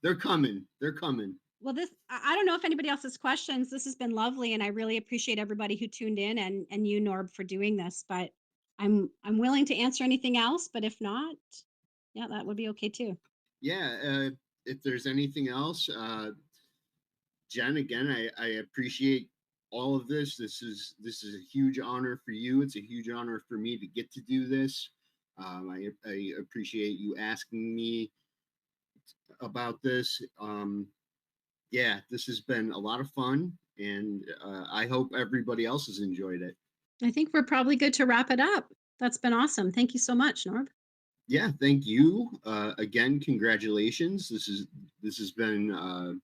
They're coming. They're coming. Well, I don't know if anybody else has questions. This has been lovely, and I really appreciate everybody who tuned in and you, Norb, for doing this. But I'm willing to answer anything else. But if not, yeah, that would be okay too. Yeah. If there's anything else, Jen, again, I appreciate all of this. This is a huge honor for you. It's a huge honor for me to get to do this. I appreciate you asking me about this. Yeah, this has been a lot of fun, and I hope everybody else has enjoyed it. I think we're probably good to wrap it up. That's been awesome. Thank you so much, Norb. Yeah, thank you again. Congratulations. This has been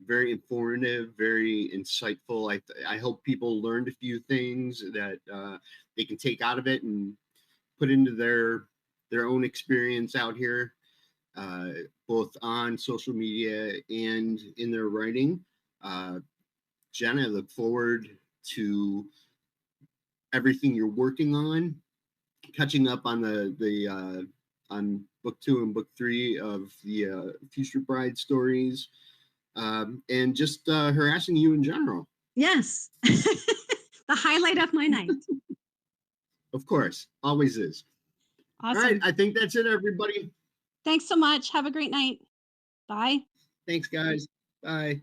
very informative, very insightful. I hope people learned a few things that they can take out of it and put into their own experience out here, both on social media and in their writing. Jen, I look forward to everything you're working on, catching up on the on book 2 and book 3 of the Future Bride stories, and just harassing you in general. Yes, the highlight of my night. Of course, always is. Awesome. All right, I think that's it, everybody. Thanks so much. Have a great night. Bye. Thanks, guys. Bye.